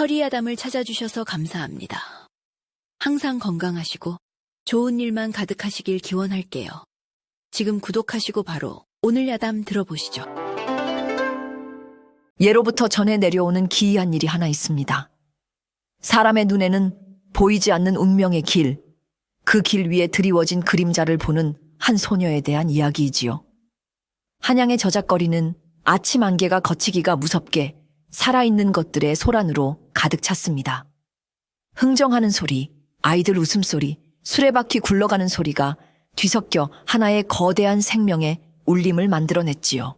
터리아담을 찾아주셔서 감사합니다. 항상 건강하시고 좋은 일만 가득하시길 기원할게요. 지금 구독하시고 바로 오늘 야담 들어보시죠. 예로부터 전해 내려오는 기이한 일이 하나 있습니다. 사람의 눈에는 보이지 않는 운명의 길, 그 길 위에 드리워진 그림자를 보는 한 소녀에 대한 이야기이지요. 한양의 저작거리는 아침 안개가 걷히기가 무섭게 살아있는 것들의 소란으로 가득 찼습니다. 흥정하는 소리, 아이들 웃음소리, 수레바퀴 굴러가는 소리가 뒤섞여 하나의 거대한 생명의 울림을 만들어냈지요.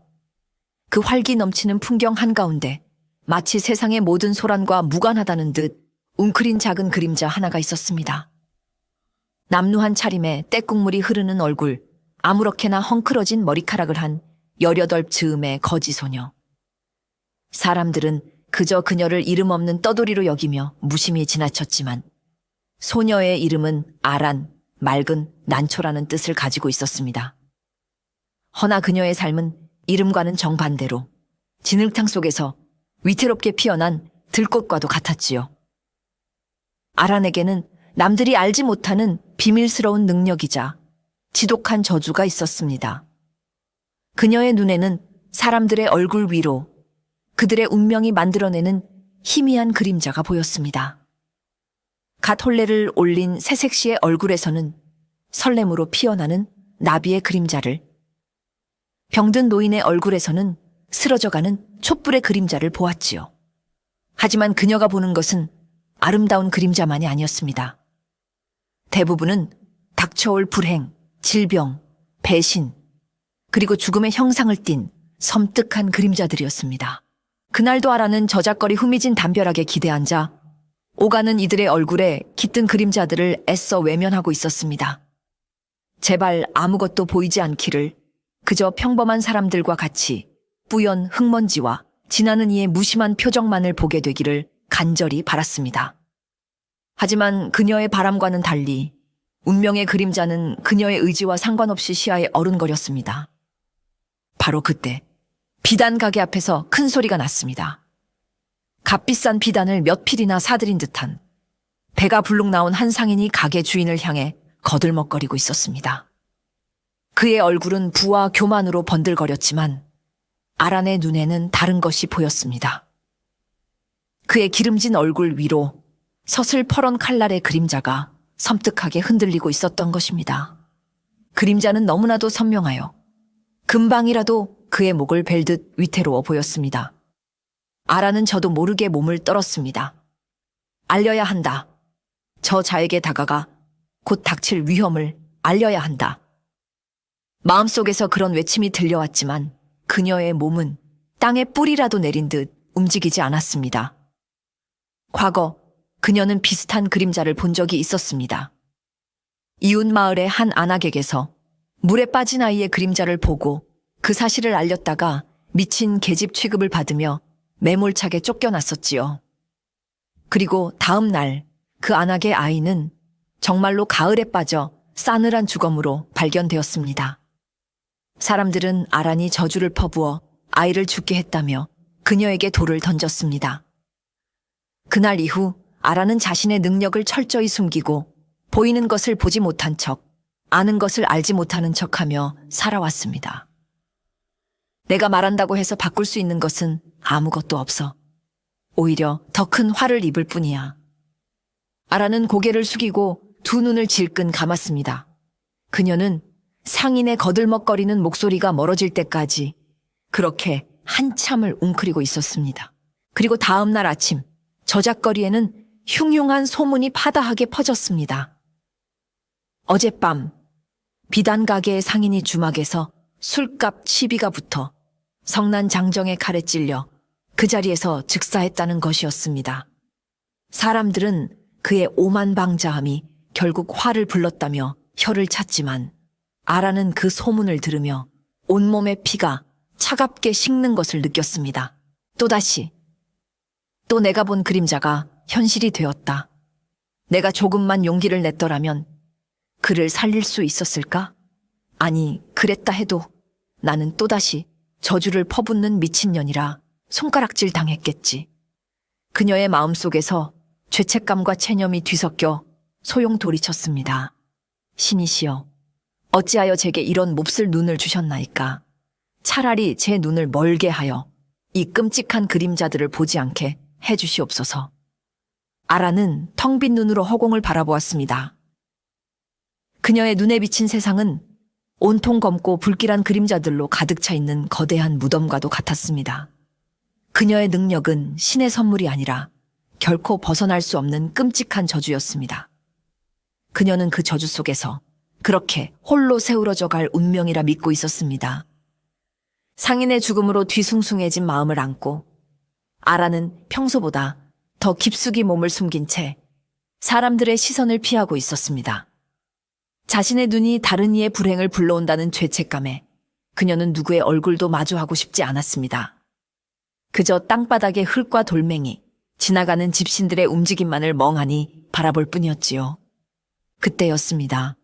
그 활기 넘치는 풍경 한가운데 마치 세상의 모든 소란과 무관하다는 듯 웅크린 작은 그림자 하나가 있었습니다. 남루한 차림에 때국물이 흐르는 얼굴, 아무렇게나 헝클어진 머리카락을 한 18즈음의 거지 소녀. 사람들은 그저 그녀를 이름 없는 떠돌이로 여기며 무심히 지나쳤지만 소녀의 이름은 아란, 맑은 난초라는 뜻을 가지고 있었습니다. 허나 그녀의 삶은 이름과는 정반대로 진흙탕 속에서 위태롭게 피어난 들꽃과도 같았지요. 아란에게는 남들이 알지 못하는 비밀스러운 능력이자 지독한 저주가 있었습니다. 그녀의 눈에는 사람들의 얼굴 위로 그들의 운명이 만들어내는 희미한 그림자가 보였습니다. 갓 혼례를 올린 새색시의 얼굴에서는 설렘으로 피어나는 나비의 그림자를, 병든 노인의 얼굴에서는 쓰러져가는 촛불의 그림자를 보았지요. 하지만 그녀가 보는 것은 아름다운 그림자만이 아니었습니다. 대부분은 닥쳐올 불행, 질병, 배신, 그리고 죽음의 형상을 띤 섬뜩한 그림자들이었습니다. 그날도 아라는 저작거리 후미진 담벼락에 기대앉아 오가는 이들의 얼굴에 깃든 그림자들을 애써 외면하고 있었습니다. 제발 아무것도 보이지 않기를, 그저 평범한 사람들과 같이 뿌연 흙먼지와 지나는 이의 무심한 표정만을 보게 되기를 간절히 바랐습니다. 하지만 그녀의 바람과는 달리 운명의 그림자는 그녀의 의지와 상관없이 시야에 어른거렸습니다. 바로 그때 비단 가게 앞에서 큰 소리가 났습니다. 값비싼 비단을 몇 필이나 사들인 듯한 배가 불룩 나온 한 상인이 가게 주인을 향해 거들먹거리고 있었습니다. 그의 얼굴은 부와 교만으로 번들거렸지만 아란의 눈에는 다른 것이 보였습니다. 그의 기름진 얼굴 위로 서슬퍼런 칼날의 그림자가 섬뜩하게 흔들리고 있었던 것입니다. 그림자는 너무나도 선명하여 금방이라도 그의 목을 벨 듯 위태로워 보였습니다. 아라는 저도 모르게 몸을 떨었습니다. 알려야 한다. 저 자에게 다가가 곧 닥칠 위험을 알려야 한다. 마음속에서 그런 외침이 들려왔지만 그녀의 몸은 땅에 뿌리라도 내린 듯 움직이지 않았습니다. 과거 그녀는 비슷한 그림자를 본 적이 있었습니다. 이웃 마을의 한 안악에게서 물에 빠진 아이의 그림자를 보고 그 사실을 알렸다가 미친 계집 취급을 받으며 매몰차게 쫓겨났었지요. 그리고 다음 날 그 안악의 아이는 정말로 가을에 빠져 싸늘한 주검으로 발견되었습니다. 사람들은 아란이 저주를 퍼부어 아이를 죽게 했다며 그녀에게 돌을 던졌습니다. 그날 이후 아란은 자신의 능력을 철저히 숨기고 보이는 것을 보지 못한 척, 아는 것을 알지 못하는 척하며 살아왔습니다. 내가 말한다고 해서 바꿀 수 있는 것은 아무것도 없어. 오히려 더 큰 화를 입을 뿐이야. 아라는 고개를 숙이고 두 눈을 질끈 감았습니다. 그녀는 상인의 거들먹거리는 목소리가 멀어질 때까지 그렇게 한참을 웅크리고 있었습니다. 그리고 다음 날 아침 저작거리에는 흉흉한 소문이 파다하게 퍼졌습니다. 어젯밤 비단 가게의 상인이 주막에서 술값 시비가 붙어 성난 장정의 칼에 찔려 그 자리에서 즉사했다는 것이었습니다. 사람들은 그의 오만방자함이 결국 화를 불렀다며 혀를 찼지만 아라는 그 소문을 들으며 온몸의 피가 차갑게 식는 것을 느꼈습니다. 또다시 또 내가 본 그림자가 현실이 되었다. 내가 조금만 용기를 냈더라면 그를 살릴 수 있었을까? 아니, 그랬다 해도 나는 또다시 저주를 퍼붓는 미친년이라 손가락질 당했겠지. 그녀의 마음속에서 죄책감과 체념이 뒤섞여 소용돌이쳤습니다. 신이시여, 어찌하여 제게 이런 몹쓸 눈을 주셨나이까? 차라리 제 눈을 멀게 하여 이 끔찍한 그림자들을 보지 않게 해주시옵소서. 아라는 텅 빈 눈으로 허공을 바라보았습니다. 그녀의 눈에 비친 세상은 온통 검고 불길한 그림자들로 가득 차 있는 거대한 무덤과도 같았습니다. 그녀의 능력은 신의 선물이 아니라 결코 벗어날 수 없는 끔찍한 저주였습니다. 그녀는 그 저주 속에서 그렇게 홀로 세우러져 갈 운명이라 믿고 있었습니다. 상인의 죽음으로 뒤숭숭해진 마음을 안고 아라는 평소보다 더 깊숙이 몸을 숨긴 채 사람들의 시선을 피하고 있었습니다. 자신의 눈이 다른 이의 불행을 불러온다는 죄책감에 그녀는 누구의 얼굴도 마주하고 싶지 않았습니다. 그저 땅바닥의 흙과 돌멩이, 지나가는 집신들의 움직임만을 멍하니 바라볼 뿐이었지요. 그때였습니다.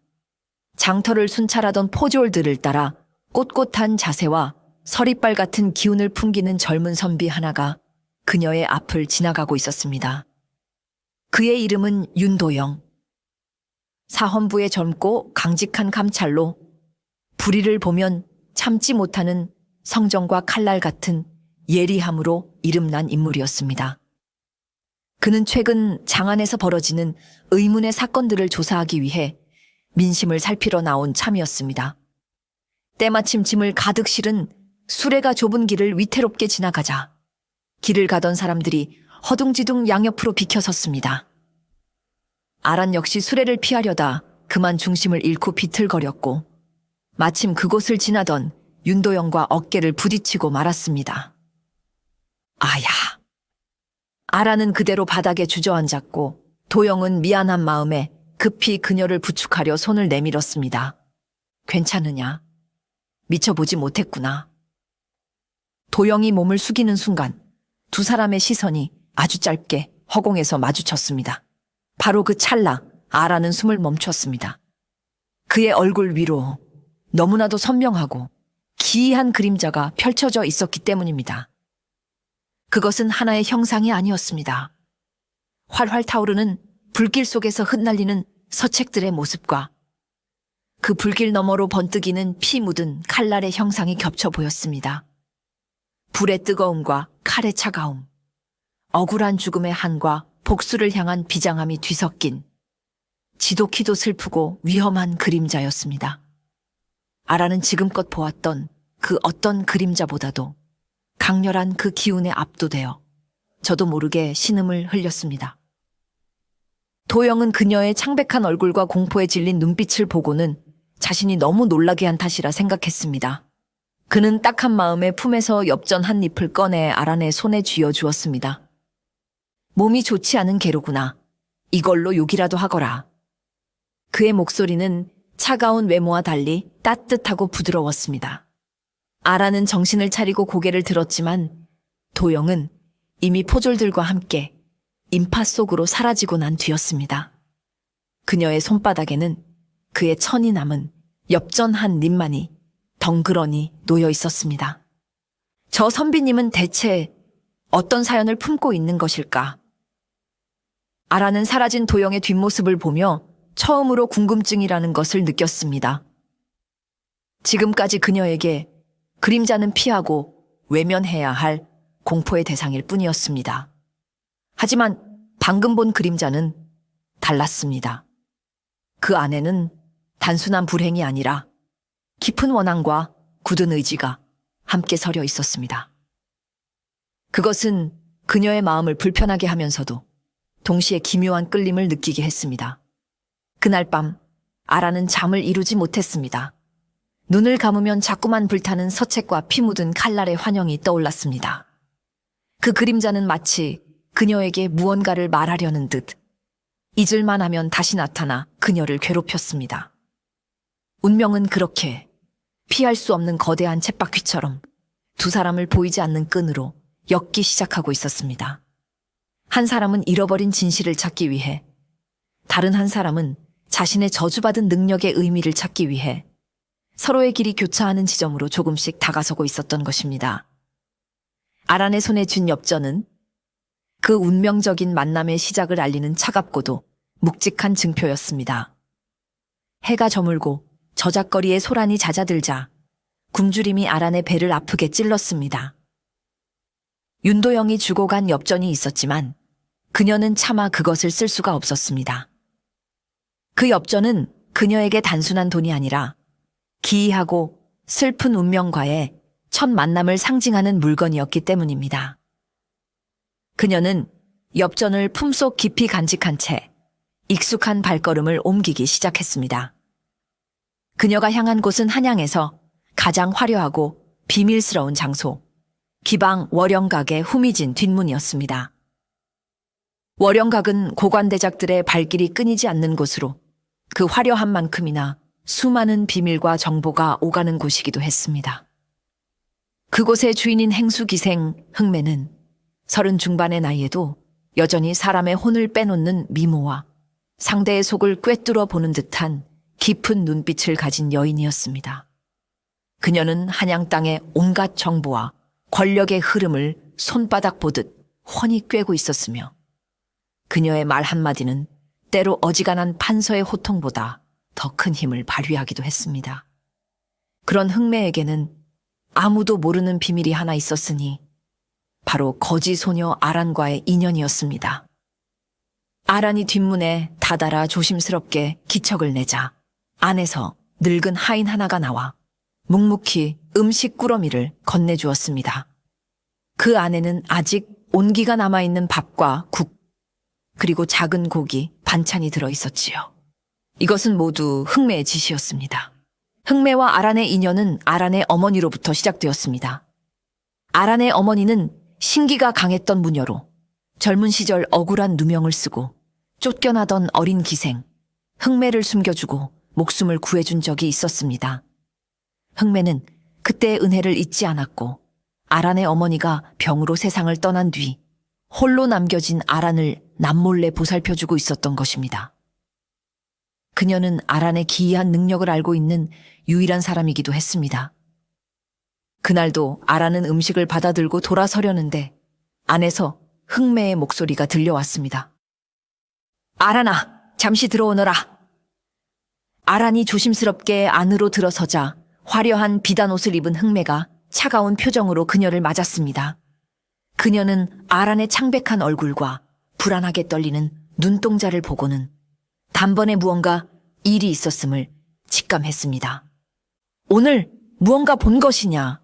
장터를 순찰하던 포졸들을 따라 꼿꼿한 자세와 서리빨 같은 기운을 풍기는 젊은 선비 하나가 그녀의 앞을 지나가고 있었습니다. 그의 이름은 윤도영. 사헌부의 젊고 강직한 감찰로 불의를 보면 참지 못하는 성정과 칼날 같은 예리함으로 이름난 인물이었습니다. 그는 최근 장안에서 벌어지는 의문의 사건들을 조사하기 위해 민심을 살피러 나온 참이었습니다. 때마침 짐을 가득 실은 수레가 좁은 길을 위태롭게 지나가자 길을 가던 사람들이 허둥지둥 양옆으로 비켜섰습니다. 아란 역시 수레를 피하려다 그만 중심을 잃고 비틀거렸고 마침 그곳을 지나던 윤도영과 어깨를 부딪히고 말았습니다. 아야! 아라는 그대로 바닥에 주저앉았고 도영은 미안한 마음에 급히 그녀를 부축하려 손을 내밀었습니다. 괜찮으냐? 미쳐보지 못했구나. 도영이 몸을 숙이는 순간 두 사람의 시선이 아주 짧게 허공에서 마주쳤습니다. 바로 그 찰나 아라는 숨을 멈췄습니다. 그의 얼굴 위로 너무나도 선명하고 기이한 그림자가 펼쳐져 있었기 때문입니다. 그것은 하나의 형상이 아니었습니다. 활활 타오르는 불길 속에서 흩날리는 서책들의 모습과 그 불길 너머로 번뜩이는 피 묻은 칼날의 형상이 겹쳐 보였습니다. 불의 뜨거움과 칼의 차가움, 억울한 죽음의 한과 복수를 향한 비장함이 뒤섞인 지독히도 슬프고 위험한 그림자였습니다. 아라는 지금껏 보았던 그 어떤 그림자보다도 강렬한 그 기운에 압도되어 저도 모르게 신음을 흘렸습니다. 도영은 그녀의 창백한 얼굴과 공포에 질린 눈빛을 보고는 자신이 너무 놀라게 한 탓이라 생각했습니다. 그는 딱한 마음에 품에서 엽전 한 잎을 꺼내 아란의 손에 쥐어 주었습니다. 몸이 좋지 않은 개로구나. 이걸로 욕이라도 하거라. 그의 목소리는 차가운 외모와 달리 따뜻하고 부드러웠습니다. 아라는 정신을 차리고 고개를 들었지만 도영은 이미 포졸들과 함께 인파 속으로 사라지고 난 뒤였습니다. 그녀의 손바닥에는 그의 천이 남은 엽전 한 잎만이 덩그러니 놓여 있었습니다. 저 선비님은 대체 어떤 사연을 품고 있는 것일까? 아라는 사라진 도영의 뒷모습을 보며 처음으로 궁금증이라는 것을 느꼈습니다. 지금까지 그녀에게 그림자는 피하고 외면해야 할 공포의 대상일 뿐이었습니다. 하지만 방금 본 그림자는 달랐습니다. 그 안에는 단순한 불행이 아니라 깊은 원한과 굳은 의지가 함께 서려 있었습니다. 그것은 그녀의 마음을 불편하게 하면서도 동시에 기묘한 끌림을 느끼게 했습니다. 그날 밤 아라는 잠을 이루지 못했습니다. 눈을 감으면 자꾸만 불타는 서책과 피 묻은 칼날의 환영이 떠올랐습니다. 그 그림자는 마치 그녀에게 무언가를 말하려는 듯 잊을만 하면 다시 나타나 그녀를 괴롭혔습니다. 운명은 그렇게 피할 수 없는 거대한 쳇바퀴처럼 두 사람을 보이지 않는 끈으로 엮기 시작하고 있었습니다. 한 사람은 잃어버린 진실을 찾기 위해, 다른 한 사람은 자신의 저주받은 능력의 의미를 찾기 위해 서로의 길이 교차하는 지점으로 조금씩 다가서고 있었던 것입니다. 아란의 손에 쥔 엽전은 그 운명적인 만남의 시작을 알리는 차갑고도 묵직한 증표였습니다. 해가 저물고 저작거리에 소란이 잦아들자 굶주림이 아란의 배를 아프게 찔렀습니다. 윤도영이 주고 간 엽전이 있었지만 그녀는 차마 그것을 쓸 수가 없었습니다. 그 엽전은 그녀에게 단순한 돈이 아니라 기이하고 슬픈 운명과의 첫 만남을 상징하는 물건이었기 때문입니다. 그녀는 엽전을 품속 깊이 간직한 채 익숙한 발걸음을 옮기기 시작했습니다. 그녀가 향한 곳은 한양에서 가장 화려하고 비밀스러운 장소, 기방 월영각의 후미진 뒷문이었습니다. 월영각은 고관대작들의 발길이 끊이지 않는 곳으로 그 화려한 만큼이나 수많은 비밀과 정보가 오가는 곳이기도 했습니다. 그곳의 주인인 행수기생 흥매는 30 중반의 나이에도 여전히 사람의 혼을 빼놓는 미모와 상대의 속을 꿰뚫어 보는 듯한 깊은 눈빛을 가진 여인이었습니다. 그녀는 한양 땅의 온갖 정보와 권력의 흐름을 손바닥 보듯 훤히 꿰고 있었으며 그녀의 말 한마디는 때로 어지간한 판서의 호통보다 더 큰 힘을 발휘하기도 했습니다. 그런 흥매에게는 아무도 모르는 비밀이 하나 있었으니 바로 거지 소녀 아란과의 인연이었습니다. 아란이 뒷문에 다다라 조심스럽게 기척을 내자 안에서 늙은 하인 하나가 나와 묵묵히 음식 꾸러미를 건네주었습니다. 그 안에는 아직 온기가 남아있는 밥과 국, 그리고 작은 고기, 반찬이 들어있었지요. 이것은 모두 흥매의 짓이었습니다. 흥매와 아란의 인연은 아란의 어머니로부터 시작되었습니다. 아란의 어머니는 신기가 강했던 무녀로 젊은 시절 억울한 누명을 쓰고 쫓겨나던 어린 기생, 흥매를 숨겨주고 목숨을 구해준 적이 있었습니다. 흥매는 그때의 은혜를 잊지 않았고 아란의 어머니가 병으로 세상을 떠난 뒤 홀로 남겨진 아란을 남몰래 보살펴주고 있었던 것입니다. 그녀는 아란의 기이한 능력을 알고 있는 유일한 사람이기도 했습니다. 그날도 아란은 음식을 받아들고 돌아서려는데 안에서 흥매의 목소리가 들려왔습니다. 아란아, 잠시 들어오너라. 아란이 조심스럽게 안으로 들어서자 화려한 비단 옷을 입은 흥매가 차가운 표정으로 그녀를 맞았습니다. 그녀는 아란의 창백한 얼굴과 불안하게 떨리는 눈동자를 보고는 단번에 무언가 일이 있었음을 직감했습니다. 오늘 무언가 본 것이냐?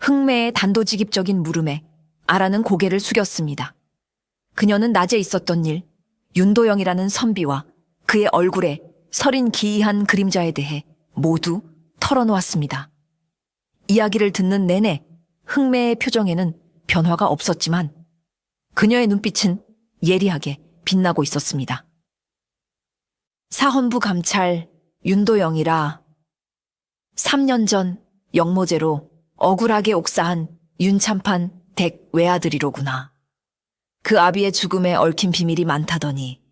흥매의 단도직입적인 물음에 아란은 고개를 숙였습니다. 그녀는 낮에 있었던 일, 윤도영이라는 선비와 그의 얼굴에 서린 기이한 그림자에 대해 모두 털어놓았습니다. 이야기를 듣는 내내 흥매의 표정에는 변화가 없었지만 그녀의 눈빛은 예리하게 빛나고 있었습니다. 사헌부 감찰 윤도영이라 3년 전 영모제로 억울하게 옥사한 윤참판 댁 외아들이로구나. 그 아비의 죽음에 얽힌 비밀이 많다더니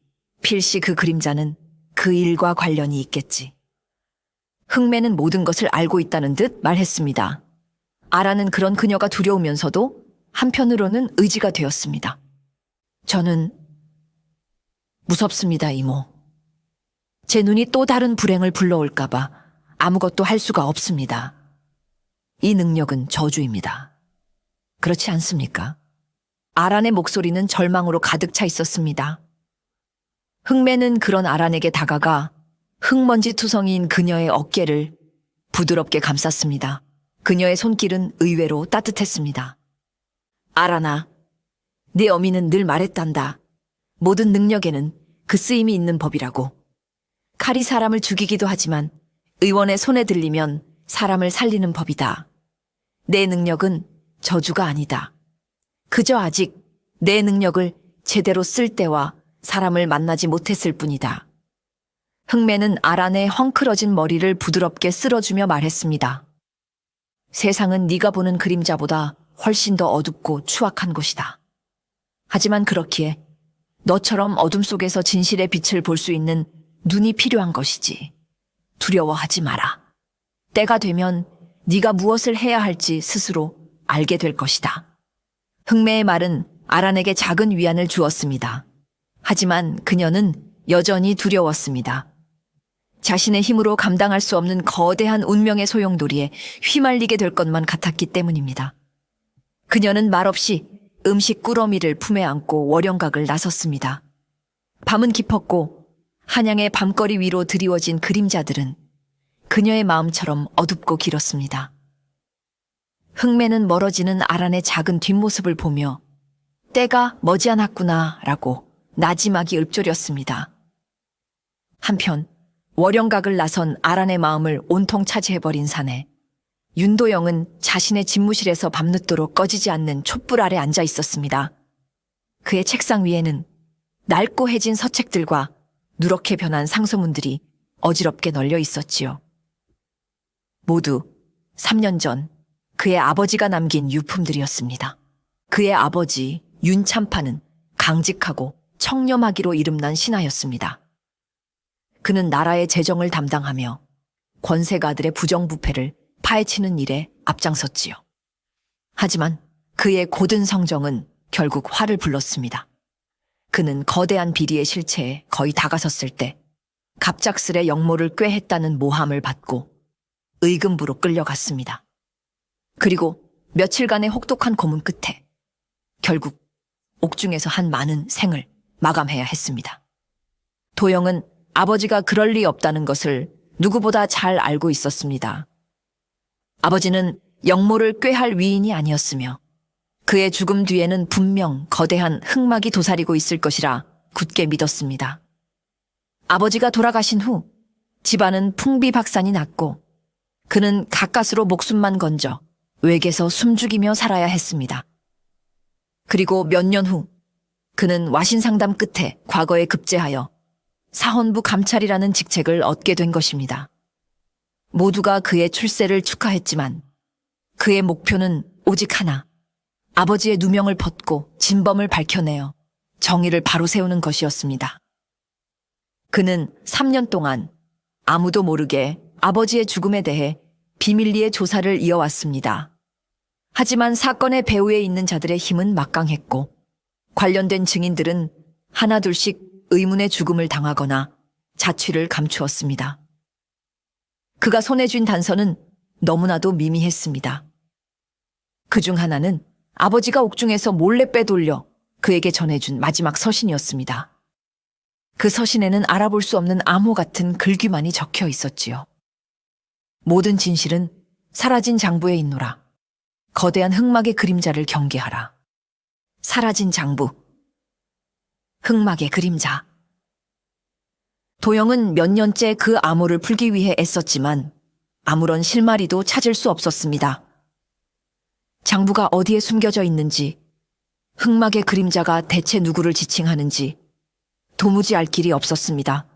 필시 그 그림자는 그 일과 관련이 있겠지. 흥매는 모든 것을 알고 있다는 듯 말했습니다. 아라는 그런 그녀가 두려우면서도 한편으로는 의지가 되었습니다. 저는 무섭습니다, 이모. 제 눈이 또 다른 불행을 불러올까봐 아무것도 할 수가 없습니다. 이 능력은 저주입니다. 그렇지 않습니까? 아란의 목소리는 절망으로 가득 차 있었습니다. 흥매는 그런 아란에게 다가가 흙먼지 투성이인 그녀의 어깨를 부드럽게 감쌌습니다. 그녀의 손길은 의외로 따뜻했습니다. 아란아, 네 어미는 늘 말했단다. 모든 능력에는 그 쓰임이 있는 법이라고. 칼이 사람을 죽이기도 하지만 의원의 손에 들리면 사람을 살리는 법이다. 내 능력은 저주가 아니다. 그저 아직 내 능력을 제대로 쓸 때와 사람을 만나지 못했을 뿐이다. 흥매는 아란의 헝클어진 머리를 부드럽게 쓸어주며 말했습니다. 세상은 네가 보는 그림자보다 훨씬 더 어둡고 추악한 곳이다. 하지만 그렇기에 너처럼 어둠 속에서 진실의 빛을 볼 수 있는 눈이 필요한 것이지. 두려워하지 마라. 때가 되면 네가 무엇을 해야 할지 스스로 알게 될 것이다. 흥매의 말은 아란에게 작은 위안을 주었습니다. 하지만 그녀는 여전히 두려웠습니다. 자신의 힘으로 감당할 수 없는 거대한 운명의 소용돌이에 휘말리게 될 것만 같았기 때문입니다. 그녀는 말없이 음식 꾸러미를 품에 안고 월영각을 나섰습니다. 밤은 깊었고 한양의 밤거리 위로 드리워진 그림자들은 그녀의 마음처럼 어둡고 길었습니다. 흑매는 멀어지는 아란의 작은 뒷모습을 보며 때가 머지않았구나 라고 나지막이 읊조렸습니다. 한편 월영각을 나선 아란의 마음을 온통 차지해버린 사내 윤도영은 자신의 집무실에서 밤늦도록 꺼지지 않는 촛불 아래 앉아 있었습니다. 그의 책상 위에는 낡고 해진 서책들과 누렇게 변한 상소문들이 어지럽게 널려 있었지요. 모두 3년 전 그의 아버지가 남긴 유품들이었습니다. 그의 아버지 윤참파는 강직하고 청렴하기로 이름난 신하였습니다. 그는 나라의 재정을 담당하며 권세가들의 부정부패를 파헤치는 일에 앞장섰지요. 하지만 그의 고든 성정은 결국 화를 불렀습니다. 그는 거대한 비리의 실체에 거의 다가섰을 때 갑작스레 역모를 꾀했다는 모함을 받고 의금부로 끌려갔습니다. 그리고 며칠간의 혹독한 고문 끝에 결국 옥중에서 한 많은 생을 마감해야 했습니다. 도영은 아버지가 그럴 리 없다는 것을 누구보다 잘 알고 있었습니다. 아버지는 역모를 꾀할 위인이 아니었으며 그의 죽음 뒤에는 분명 거대한 흑막이 도사리고 있을 것이라 굳게 믿었습니다. 아버지가 돌아가신 후 집안은 풍비박산이 났고 그는 가까스로 목숨만 건져 외게서 숨죽이며 살아야 했습니다. 그리고 몇 년 후 그는 와신상담 끝에 과거에 급제하여 사헌부 감찰이라는 직책을 얻게 된 것입니다. 모두가 그의 출세를 축하했지만 그의 목표는 오직 하나, 아버지의 누명을 벗고 진범을 밝혀내어 정의를 바로 세우는 것이었습니다. 그는 3년 동안 아무도 모르게 아버지의 죽음에 대해 비밀리에 조사를 이어왔습니다. 하지만 사건의 배후에 있는 자들의 힘은 막강했고 관련된 증인들은 하나둘씩 의문의 죽음을 당하거나 자취를 감추었습니다. 그가 손에 쥔 단서는 너무나도 미미했습니다. 그중 하나는 아버지가 옥중에서 몰래 빼돌려 그에게 전해준 마지막 서신이었습니다. 그 서신에는 알아볼 수 없는 암호 같은 글귀만이 적혀 있었지요. 모든 진실은 사라진 장부에 있노라. 거대한 흑막의 그림자를 경계하라. 사라진 장부. 흑막의 그림자. 도영은 몇 년째 그 암호를 풀기 위해 애썼지만 아무런 실마리도 찾을 수 없었습니다. 장부가 어디에 숨겨져 있는지, 흑막의 그림자가 대체 누구를 지칭하는지 도무지 알 길이 없었습니다.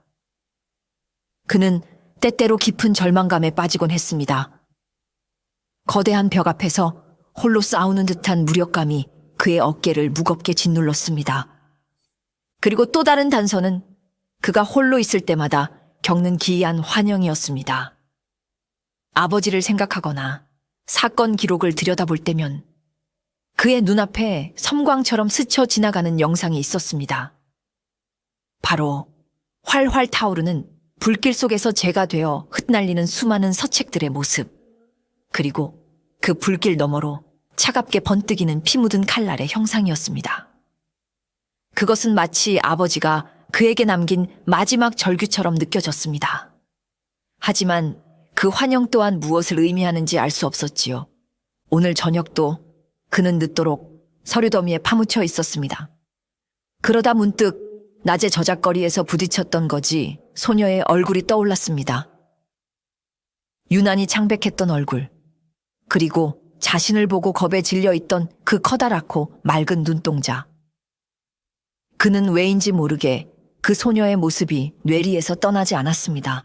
그는 때때로 깊은 절망감에 빠지곤 했습니다. 거대한 벽 앞에서 홀로 싸우는 듯한 무력감이 그의 어깨를 무겁게 짓눌렀습니다. 그리고 또 다른 단서는 그가 홀로 있을 때마다 겪는 기이한 환영이었습니다. 아버지를 생각하거나 사건 기록을 들여다볼 때면 그의 눈앞에 섬광처럼 스쳐 지나가는 영상이 있었습니다. 바로 활활 타오르는 불길 속에서 재가 되어 흩날리는 수많은 서책들의 모습, 그리고 그 불길 너머로 차갑게 번뜩이는 피 묻은 칼날의 형상이었습니다. 그것은 마치 아버지가 그에게 남긴 마지막 절규처럼 느껴졌습니다. 하지만 그 환영 또한 무엇을 의미하는지 알 수 없었지요. 오늘 저녁도 그는 늦도록 서류 더미에 파묻혀 있었습니다. 그러다 문득 낮에 저작거리에서 부딪혔던 거지 소녀의 얼굴이 떠올랐습니다. 유난히 창백했던 얼굴, 그리고 자신을 보고 겁에 질려있던 그 커다랗고 맑은 눈동자. 그는 왜인지 모르게 그 소녀의 모습이 뇌리에서 떠나지 않았습니다.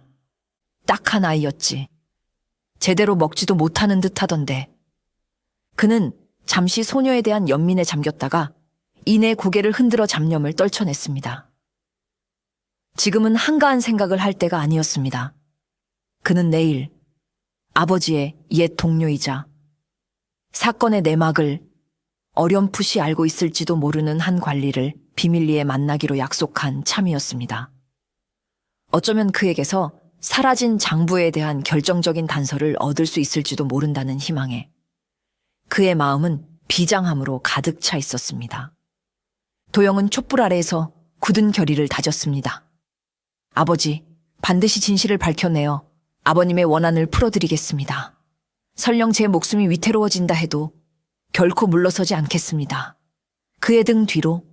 딱한 아이였지. 제대로 먹지도 못하는 듯 하던데. 그는 잠시 소녀에 대한 연민에 잠겼다가 이내 고개를 흔들어 잡념을 떨쳐냈습니다. 지금은 한가한 생각을 할 때가 아니었습니다. 그는 내일 아버지의 옛 동료이자 사건의 내막을 어렴풋이 알고 있을지도 모르는 한 관리를 비밀리에 만나기로 약속한 참이었습니다. 어쩌면 그에게서 사라진 장부에 대한 결정적인 단서를 얻을 수 있을지도 모른다는 희망에 그의 마음은 비장함으로 가득 차 있었습니다. 도영은 촛불 아래에서 굳은 결의를 다졌습니다. 아버지, 반드시 진실을 밝혀내어 아버님의 원한을 풀어드리겠습니다. 설령 제 목숨이 위태로워진다 해도 결코 물러서지 않겠습니다. 그의 등 뒤로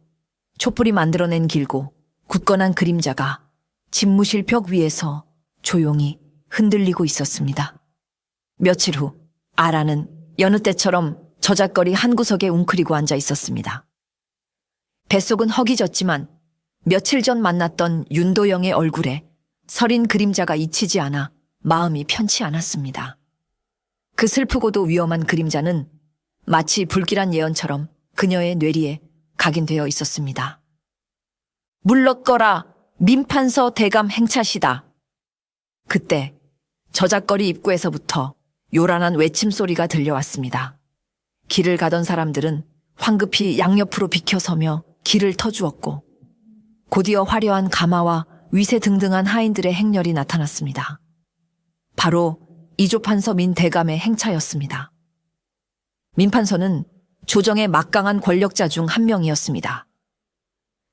촛불이 만들어낸 길고 굳건한 그림자가 집무실 벽 위에서 조용히 흔들리고 있었습니다. 며칠 후 아라는 여느 때처럼 저작거리 한 구석에 웅크리고 앉아 있었습니다. 뱃속은 허기졌지만 며칠 전 만났던 윤도영의 얼굴에 서린 그림자가 잊히지 않아 마음이 편치 않았습니다. 그 슬프고도 위험한 그림자는 마치 불길한 예언처럼 그녀의 뇌리에 각인되어 있었습니다. 물러거라, 민판서 대감 행차시다. 그때 저작거리 입구에서부터 요란한 외침소리가 들려왔습니다. 길을 가던 사람들은 황급히 양옆으로 비켜서며 길을 터주었고 곧이어 화려한 가마와 위세등등한 하인들의 행렬이 나타났습니다. 바로 이조판서 민대감의 행차였습니다. 민판서는 조정의 막강한 권력자 중 한 명이었습니다.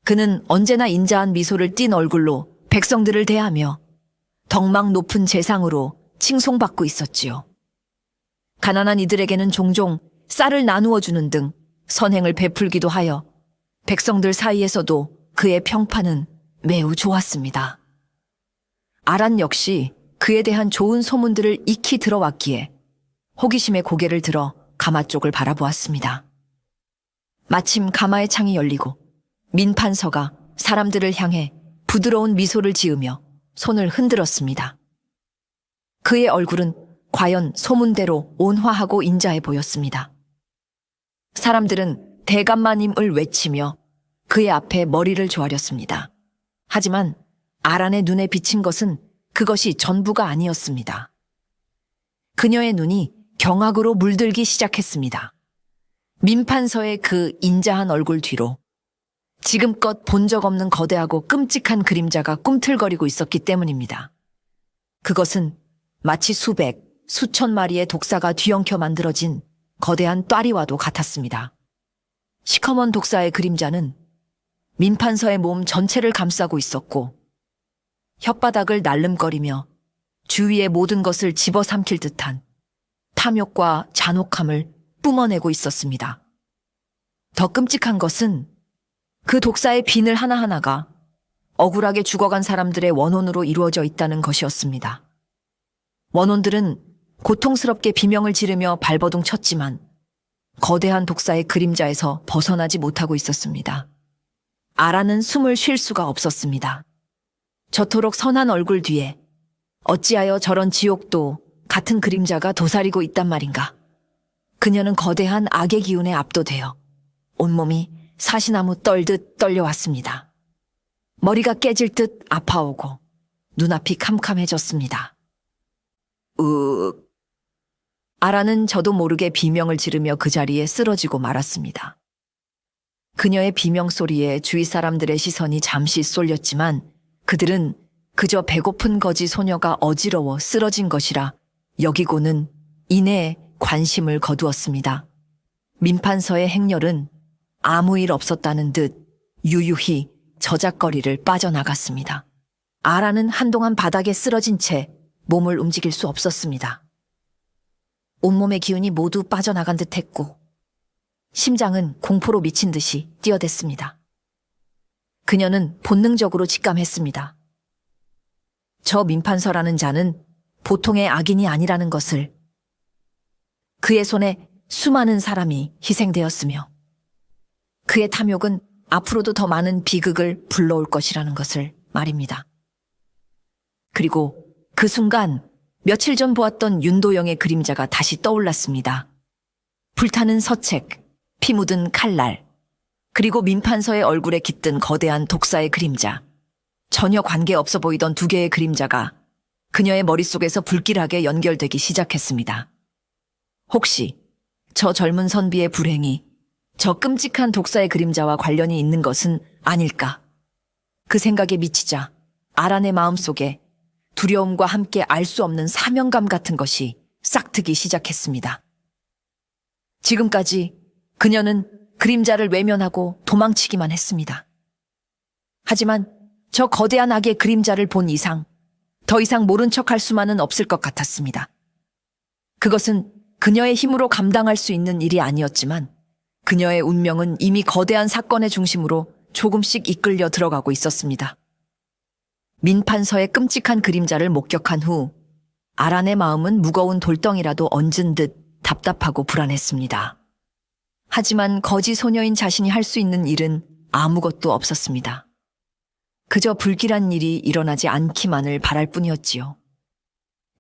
그는 언제나 인자한 미소를 띤 얼굴로 백성들을 대하며 덕망 높은 재상으로 칭송받고 있었지요. 가난한 이들에게는 종종 쌀을 나누어 주는 등 선행을 베풀기도 하여 백성들 사이에서도 그의 평판은 매우 좋았습니다. 아란 역시 그에 대한 좋은 소문들을 익히 들어왔기에 호기심에 고개를 들어 가마 쪽을 바라보았습니다. 마침 가마의 창이 열리고 민판서가 사람들을 향해 부드러운 미소를 지으며 손을 흔들었습니다. 그의 얼굴은 과연 소문대로 온화하고 인자해 보였습니다. 사람들은 대감마님을 외치며 그의 앞에 머리를 조아렸습니다. 하지만 아란의 눈에 비친 것은 그것이 전부가 아니었습니다. 그녀의 눈이 경악으로 물들기 시작했습니다. 민판서의 그 인자한 얼굴 뒤로 지금껏 본 적 없는 거대하고 끔찍한 그림자가 꿈틀거리고 있었기 때문입니다. 그것은 마치 수백, 수천 마리의 독사가 뒤엉켜 만들어진 거대한 ጧ리와도 같았습니다. 시커먼 독사의 그림자는 민판서의 몸 전체를 감싸고 있었고 혓바닥을 날름거리며 주위의 모든 것을 집어삼킬 듯한 탐욕과 잔혹함을 뿜어내고 있었습니다. 더 끔찍한 것은 그 독사의 비늘 하나하나가 억울하게 죽어간 사람들의 원혼으로 이루어져 있다는 것이었습니다. 원혼들은 고통스럽게 비명을 지르며 발버둥 쳤지만 거대한 독사의 그림자에서 벗어나지 못하고 있었습니다. 아라는 숨을 쉴 수가 없었습니다. 저토록 선한 얼굴 뒤에 어찌하여 저런 지옥도 같은 그림자가 도사리고 있단 말인가. 그녀는 거대한 악의 기운에 압도되어 온몸이 사시나무 떨듯 떨려왔습니다. 머리가 깨질 듯 아파오고 눈앞이 캄캄해졌습니다. 으윽. 아라는 저도 모르게 비명을 지르며 그 자리에 쓰러지고 말았습니다. 그녀의 비명 소리에 주위 사람들의 시선이 잠시 쏠렸지만 그들은 그저 배고픈 거지 소녀가 어지러워 쓰러진 것이라 여기고는 이내에 관심을 거두었습니다. 민판서의 행렬은 아무 일 없었다는 듯 유유히 저작거리를 빠져나갔습니다. 아라는 한동안 바닥에 쓰러진 채 몸을 움직일 수 없었습니다. 온몸의 기운이 모두 빠져나간 듯 했고 심장은 공포로 미친 듯이 뛰어댔습니다. 그녀는 본능적으로 직감했습니다. 저 민판서라는 자는 보통의 악인이 아니라는 것을. 그의 손에 수많은 사람이 희생되었으며 그의 탐욕은 앞으로도 더 많은 비극을 불러올 것이라는 것을 말입니다. 그리고 그 순간 며칠 전 보았던 윤도영의 그림자가 다시 떠올랐습니다. 불타는 서책, 피 묻은 칼날, 그리고 민판서의 얼굴에 깃든 거대한 독사의 그림자. 전혀 관계없어 보이던 두 개의 그림자가 그녀의 머릿속에서 불길하게 연결되기 시작했습니다. 혹시 저 젊은 선비의 불행이 저 끔찍한 독사의 그림자와 관련이 있는 것은 아닐까. 그 생각에 미치자 아란의 마음속에 두려움과 함께 알 수 없는 사명감 같은 것이 싹트기 시작했습니다. 지금까지 그녀는 그림자를 외면하고 도망치기만 했습니다. 하지만 저 거대한 악의 그림자를 본 이상 더 이상 모른 척할 수만은 없을 것 같았습니다. 그것은 그녀의 힘으로 감당할 수 있는 일이 아니었지만 그녀의 운명은 이미 거대한 사건의 중심으로 조금씩 이끌려 들어가고 있었습니다. 민판서의 끔찍한 그림자를 목격한 후 아란의 마음은 무거운 돌덩이라도 얹은 듯 답답하고 불안했습니다. 하지만 거지 소녀인 자신이 할 수 있는 일은 아무것도 없었습니다. 그저 불길한 일이 일어나지 않기만을 바랄 뿐이었지요.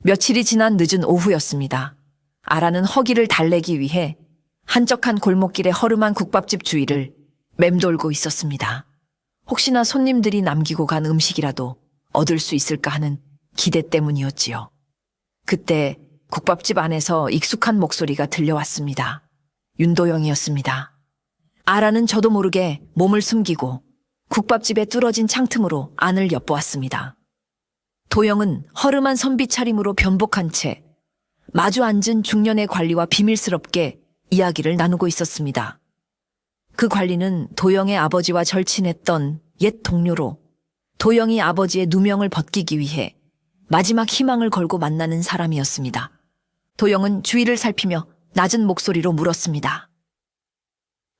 며칠이 지난 늦은 오후였습니다. 아란은 허기를 달래기 위해 한적한 골목길의 허름한 국밥집 주위를 맴돌고 있었습니다. 혹시나 손님들이 남기고 간 음식이라도 얻을 수 있을까 하는 기대 때문이었지요. 그때 국밥집 안에서 익숙한 목소리가 들려왔습니다. 윤도영이었습니다. 아란은 저도 모르게 몸을 숨기고 국밥집의 뚫어진 창틈으로 안을 엿보았습니다. 도영은 허름한 선비 차림으로 변복한 채 마주 앉은 중년의 관리와 비밀스럽게 이야기를 나누고 있었습니다. 그 관리는 도영의 아버지와 절친했던 옛 동료로 도영이 아버지의 누명을 벗기기 위해 마지막 희망을 걸고 만나는 사람이었습니다. 도영은 주위를 살피며 낮은 목소리로 물었습니다.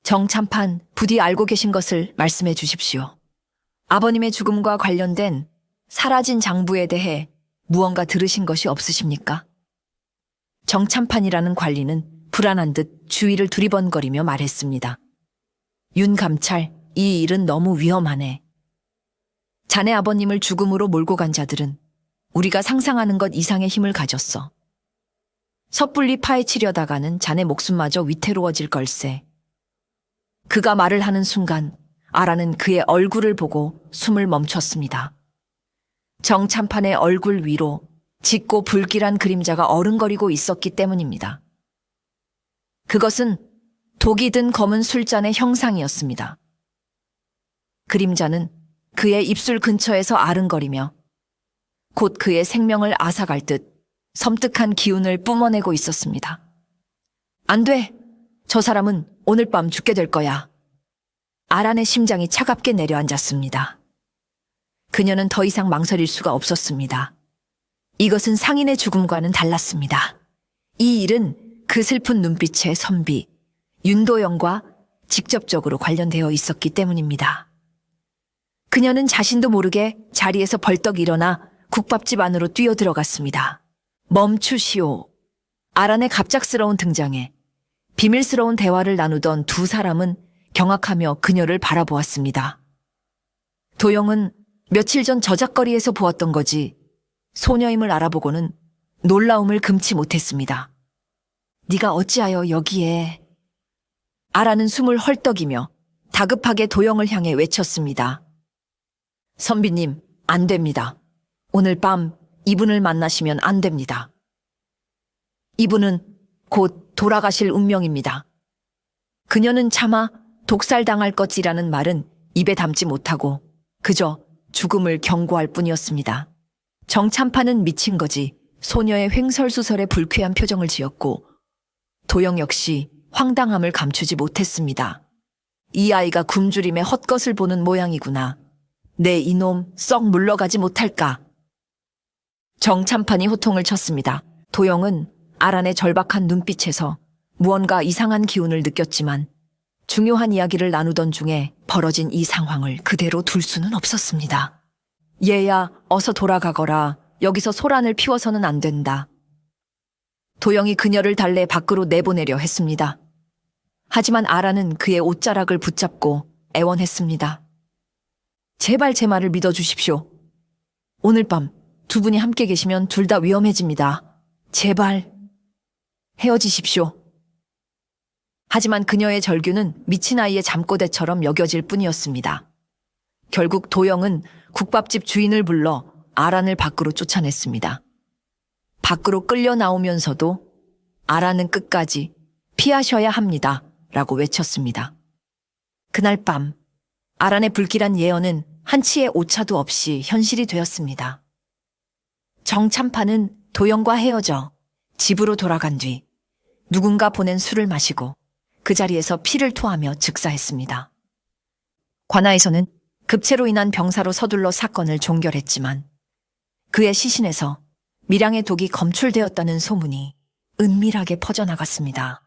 정참판, 부디 알고 계신 것을 말씀해 주십시오. 아버님의 죽음과 관련된 사라진 장부에 대해 무언가 들으신 것이 없으십니까? 정참판이라는 관리는 불안한 듯 주위를 두리번거리며 말했습니다. 윤 감찰, 이 일은 너무 위험하네. 자네 아버님을 죽음으로 몰고 간 자들은 우리가 상상하는 것 이상의 힘을 가졌어. 섣불리 파헤치려다가는 자네 목숨마저 위태로워질 걸세. 그가 말을 하는 순간 아라는 그의 얼굴을 보고 숨을 멈췄습니다. 정참판의 얼굴 위로 짙고 불길한 그림자가 어른거리고 있었기 때문입니다. 그것은 독이 든 검은 술잔의 형상이었습니다. 그림자는 그의 입술 근처에서 아른거리며 곧 그의 생명을 앗아갈 듯 섬뜩한 기운을 뿜어내고 있었습니다. 안 돼! 저 사람은 오늘 밤 죽게 될 거야. 아란의 심장이 차갑게 내려앉았습니다. 그녀는 더 이상 망설일 수가 없었습니다. 이것은 상인의 죽음과는 달랐습니다. 이 일은 그 슬픈 눈빛의 선비, 윤도영과 직접적으로 관련되어 있었기 때문입니다. 그녀는 자신도 모르게 자리에서 벌떡 일어나 국밥집 안으로 뛰어들어갔습니다. 멈추시오. 아란의 갑작스러운 등장에 비밀스러운 대화를 나누던 두 사람은 경악하며 그녀를 바라보았습니다. 도영은 며칠 전 저작거리에서 보았던 거지 소녀임을 알아보고는 놀라움을 금치 못했습니다. 네가 어찌하여 여기에... 아라는 숨을 헐떡이며 다급하게 도영을 향해 외쳤습니다. 선비님, 안 됩니다. 오늘 밤 이분을 만나시면 안 됩니다. 이분은 곧 돌아가실 운명입니다. 그녀는 차마 독살당할 것이라는 말은 입에 담지 못하고 그저 죽음을 경고할 뿐이었습니다. 정참판은 미친 거지 소녀의 횡설수설에 불쾌한 표정을 지었고 도영 역시 황당함을 감추지 못했습니다. 이 아이가 굶주림에 헛것을 보는 모양이구나. 내 이놈 썩 물러가지 못할까. 정참판이 호통을 쳤습니다. 도영은 아란의 절박한 눈빛에서 무언가 이상한 기운을 느꼈지만 중요한 이야기를 나누던 중에 벌어진 이 상황을 그대로 둘 수는 없었습니다. 얘야, 어서 돌아가거라. 여기서 소란을 피워서는 안 된다. 도영이 그녀를 달래 밖으로 내보내려 했습니다. 하지만 아라는 그의 옷자락을 붙잡고 애원했습니다. 제발 제 말을 믿어주십시오. 오늘 밤 두 분이 함께 계시면 둘 다 위험해집니다. 제발 헤어지십시오. 하지만 그녀의 절규는 미친 아이의 잠꼬대처럼 여겨질 뿐이었습니다. 결국 도영은 국밥집 주인을 불러 아란을 밖으로 쫓아냈습니다. 밖으로 끌려 나오면서도 아란은 끝까지 피하셔야 합니다 라고 외쳤습니다. 그날 밤 아란의 불길한 예언은 한치의 오차도 없이 현실이 되었습니다. 정참판은 도영과 헤어져 집으로 돌아간 뒤 누군가 보낸 술을 마시고 그 자리에서 피를 토하며 즉사했습니다. 관아에서는 급체로 인한 병사로 서둘러 사건을 종결했지만 그의 시신에서 밀양의 독이 검출되었다는 소문이 은밀하게 퍼져나갔습니다.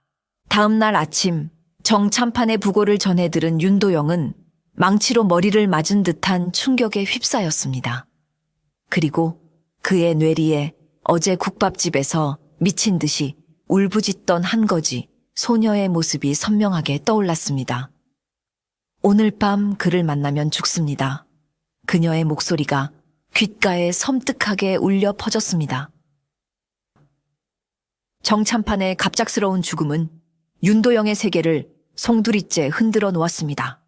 다음 날 아침 정참판의 부고를 전해 들은 윤도영은 망치로 머리를 맞은 듯한 충격에 휩싸였습니다. 그리고 그의 뇌리에 어제 국밥집에서 미친 듯이 울부짖던 한 거지 소녀의 모습이 선명하게 떠올랐습니다. 오늘 밤 그를 만나면 죽습니다. 그녀의 목소리가 귓가에 섬뜩하게 울려 퍼졌습니다. 정참판의 갑작스러운 죽음은 윤도영의 세계를 송두리째 흔들어 놓았습니다.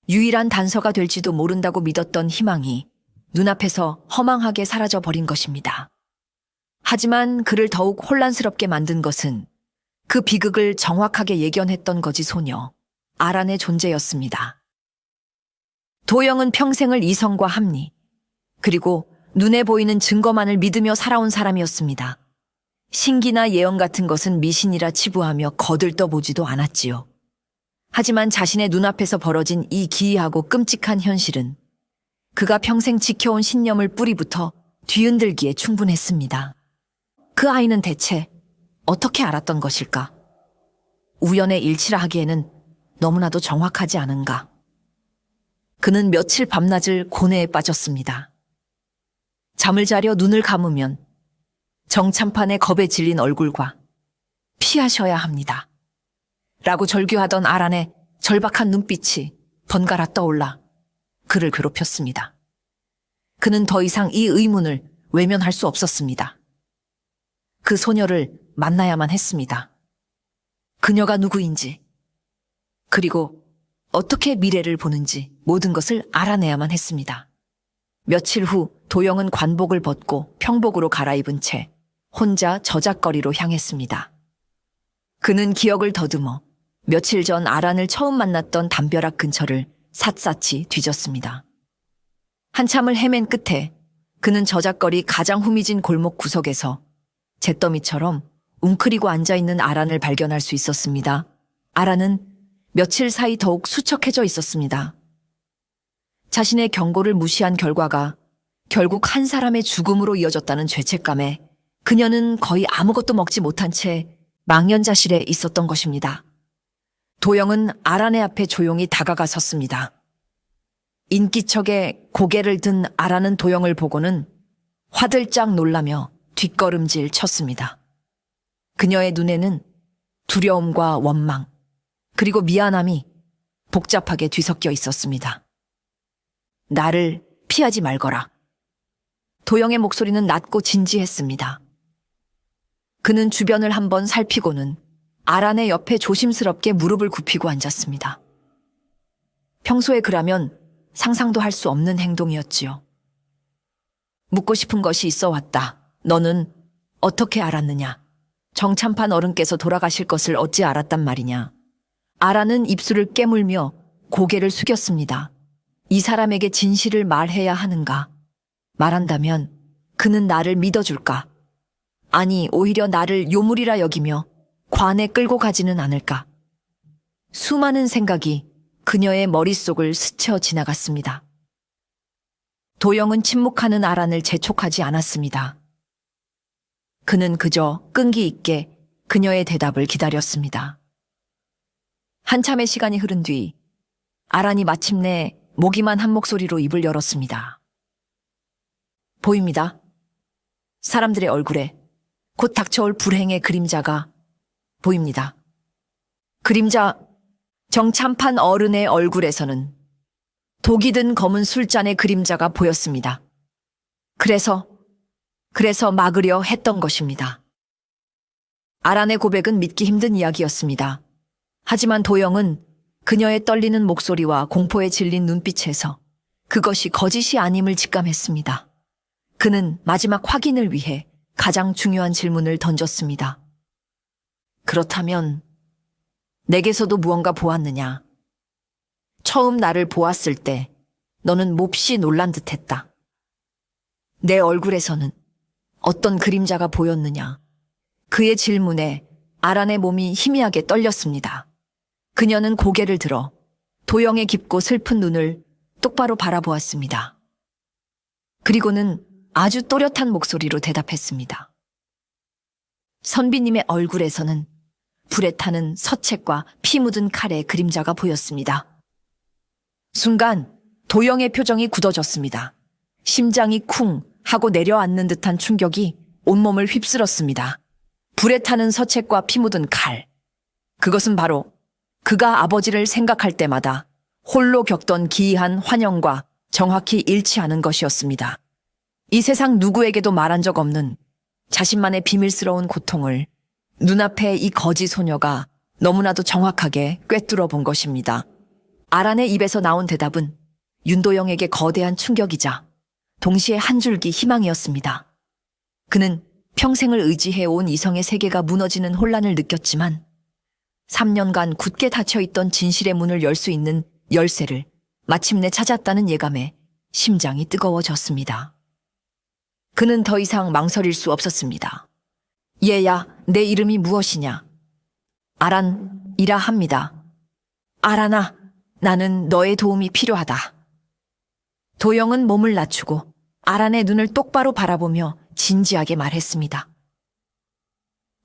유일한 단서가 될지도 모른다고 믿었던 희망이 눈앞에서 허망하게 사라져 버린 것입니다. 하지만 그를 더욱 혼란스럽게 만든 것은 그 비극을 정확하게 예견했던 거지 소녀, 아란의 존재였습니다. 도영은 평생을 이성과 합리, 그리고 눈에 보이는 증거만을 믿으며 살아온 사람이었습니다. 신기나 예언 같은 것은 미신이라 치부하며 거들떠보지도 않았지요. 하지만 자신의 눈앞에서 벌어진 이 기이하고 끔찍한 현실은 그가 평생 지켜온 신념을 뿌리부터 뒤흔들기에 충분했습니다. 그 아이는 대체 어떻게 알았던 것일까? 우연의 일치라 하기에는 너무나도 정확하지 않은가? 그는 며칠 밤낮을 고뇌에 빠졌습니다. 잠을 자려 눈을 감으면 정참판의 겁에 질린 얼굴과 피하셔야 합니다. 라고 절규하던 아란의 절박한 눈빛이 번갈아 떠올라 그를 괴롭혔습니다. 그는 더 이상 이 의문을 외면할 수 없었습니다. 그 소녀를 만나야만 했습니다. 그녀가 누구인지, 그리고 어떻게 미래를 보는지 모든 것을 알아내야만 했습니다. 며칠 후 도영은 관복을 벗고 평복으로 갈아입은 채 혼자 저작거리로 향했습니다. 그는 기억을 더듬어 며칠 전 아란을 처음 만났던 담벼락 근처를 샅샅이 뒤졌습니다. 한참을 헤맨 끝에 그는 저작거리 가장 후미진 골목 구석에서 잿더미처럼 웅크리고 앉아있는 아란을 발견할 수 있었습니다. 아란은 며칠 사이 더욱 수척해져 있었습니다. 자신의 경고를 무시한 결과가 결국 한 사람의 죽음으로 이어졌다는 죄책감에 그녀는 거의 아무것도 먹지 못한 채 망연자실에 있었던 것입니다. 도영은 아란의 앞에 조용히 다가가 섰습니다. 인기척에 고개를 든 아란은 도영을 보고는 화들짝 놀라며 뒷걸음질 쳤습니다. 그녀의 눈에는 두려움과 원망, 그리고 미안함이 복잡하게 뒤섞여 있었습니다. 나를 피하지 말거라. 도영의 목소리는 낮고 진지했습니다. 그는 주변을 한번 살피고는 아란의 옆에 조심스럽게 무릎을 굽히고 앉았습니다. 평소에 그라면 상상도 할 수 없는 행동이었지요. 묻고 싶은 것이 있어 왔다. 너는 어떻게 알았느냐? 정참판 어른께서 돌아가실 것을 어찌 알았단 말이냐? 아란은 입술을 깨물며 고개를 숙였습니다. 이 사람에게 진실을 말해야 하는가? 말한다면 그는 나를 믿어줄까? 아니, 오히려 나를 요물이라 여기며 관에 끌고 가지는 않을까? 수많은 생각이 그녀의 머릿속을 스쳐 지나갔습니다. 도영은 침묵하는 아란을 재촉하지 않았습니다. 그는 그저 끈기 있게 그녀의 대답을 기다렸습니다. 한참의 시간이 흐른 뒤 아란이 마침내 모기만 한 목소리로 입을 열었습니다. 보입니다. 사람들의 얼굴에 곧 닥쳐올 불행의 그림자가 보입니다. 그림자, 정참판 어른의 얼굴에서는 독이 든 검은 술잔의 그림자가 보였습니다. 그래서 막으려 했던 것입니다. 아란의 고백은 믿기 힘든 이야기였습니다. 하지만 도영은 그녀의 떨리는 목소리와 공포에 질린 눈빛에서 그것이 거짓이 아님을 직감했습니다. 그는 마지막 확인을 위해 가장 중요한 질문을 던졌습니다. 그렇다면 내게서도 무언가 보았느냐? 처음 나를 보았을 때 너는 몹시 놀란 듯했다. 내 얼굴에서는 어떤 그림자가 보였느냐? 그의 질문에 아란의 몸이 희미하게 떨렸습니다. 그녀는 고개를 들어 도영의 깊고 슬픈 눈을 똑바로 바라보았습니다. 그리고는 아주 또렷한 목소리로 대답했습니다. 선비님의 얼굴에서는 불에 타는 서책과 피 묻은 칼의 그림자가 보였습니다. 순간 도영의 표정이 굳어졌습니다. 심장이 쿵 하고 내려앉는 듯한 충격이 온몸을 휩쓸었습니다. 불에 타는 서책과 피 묻은 칼. 그것은 바로 그가 아버지를 생각할 때마다 홀로 겪던 기이한 환영과 정확히 일치하는 것이었습니다. 이 세상 누구에게도 말한 적 없는 자신만의 비밀스러운 고통을 눈앞에 이 거지 소녀가 너무나도 정확하게 꿰뚫어 본 것입니다. 아란의 입에서 나온 대답은 윤도영에게 거대한 충격이자 동시에 한 줄기 희망이었습니다. 그는 평생을 의지해온 이성의 세계가 무너지는 혼란을 느꼈지만 3년간 굳게 닫혀있던 진실의 문을 열 수 있는 열쇠를 마침내 찾았다는 예감에 심장이 뜨거워졌습니다. 그는 더 이상 망설일 수 없었습니다. 얘야, 내 이름이 무엇이냐? 아란이라 합니다. 아란아, 나는 너의 도움이 필요하다. 도영은 몸을 낮추고 아란의 눈을 똑바로 바라보며 진지하게 말했습니다.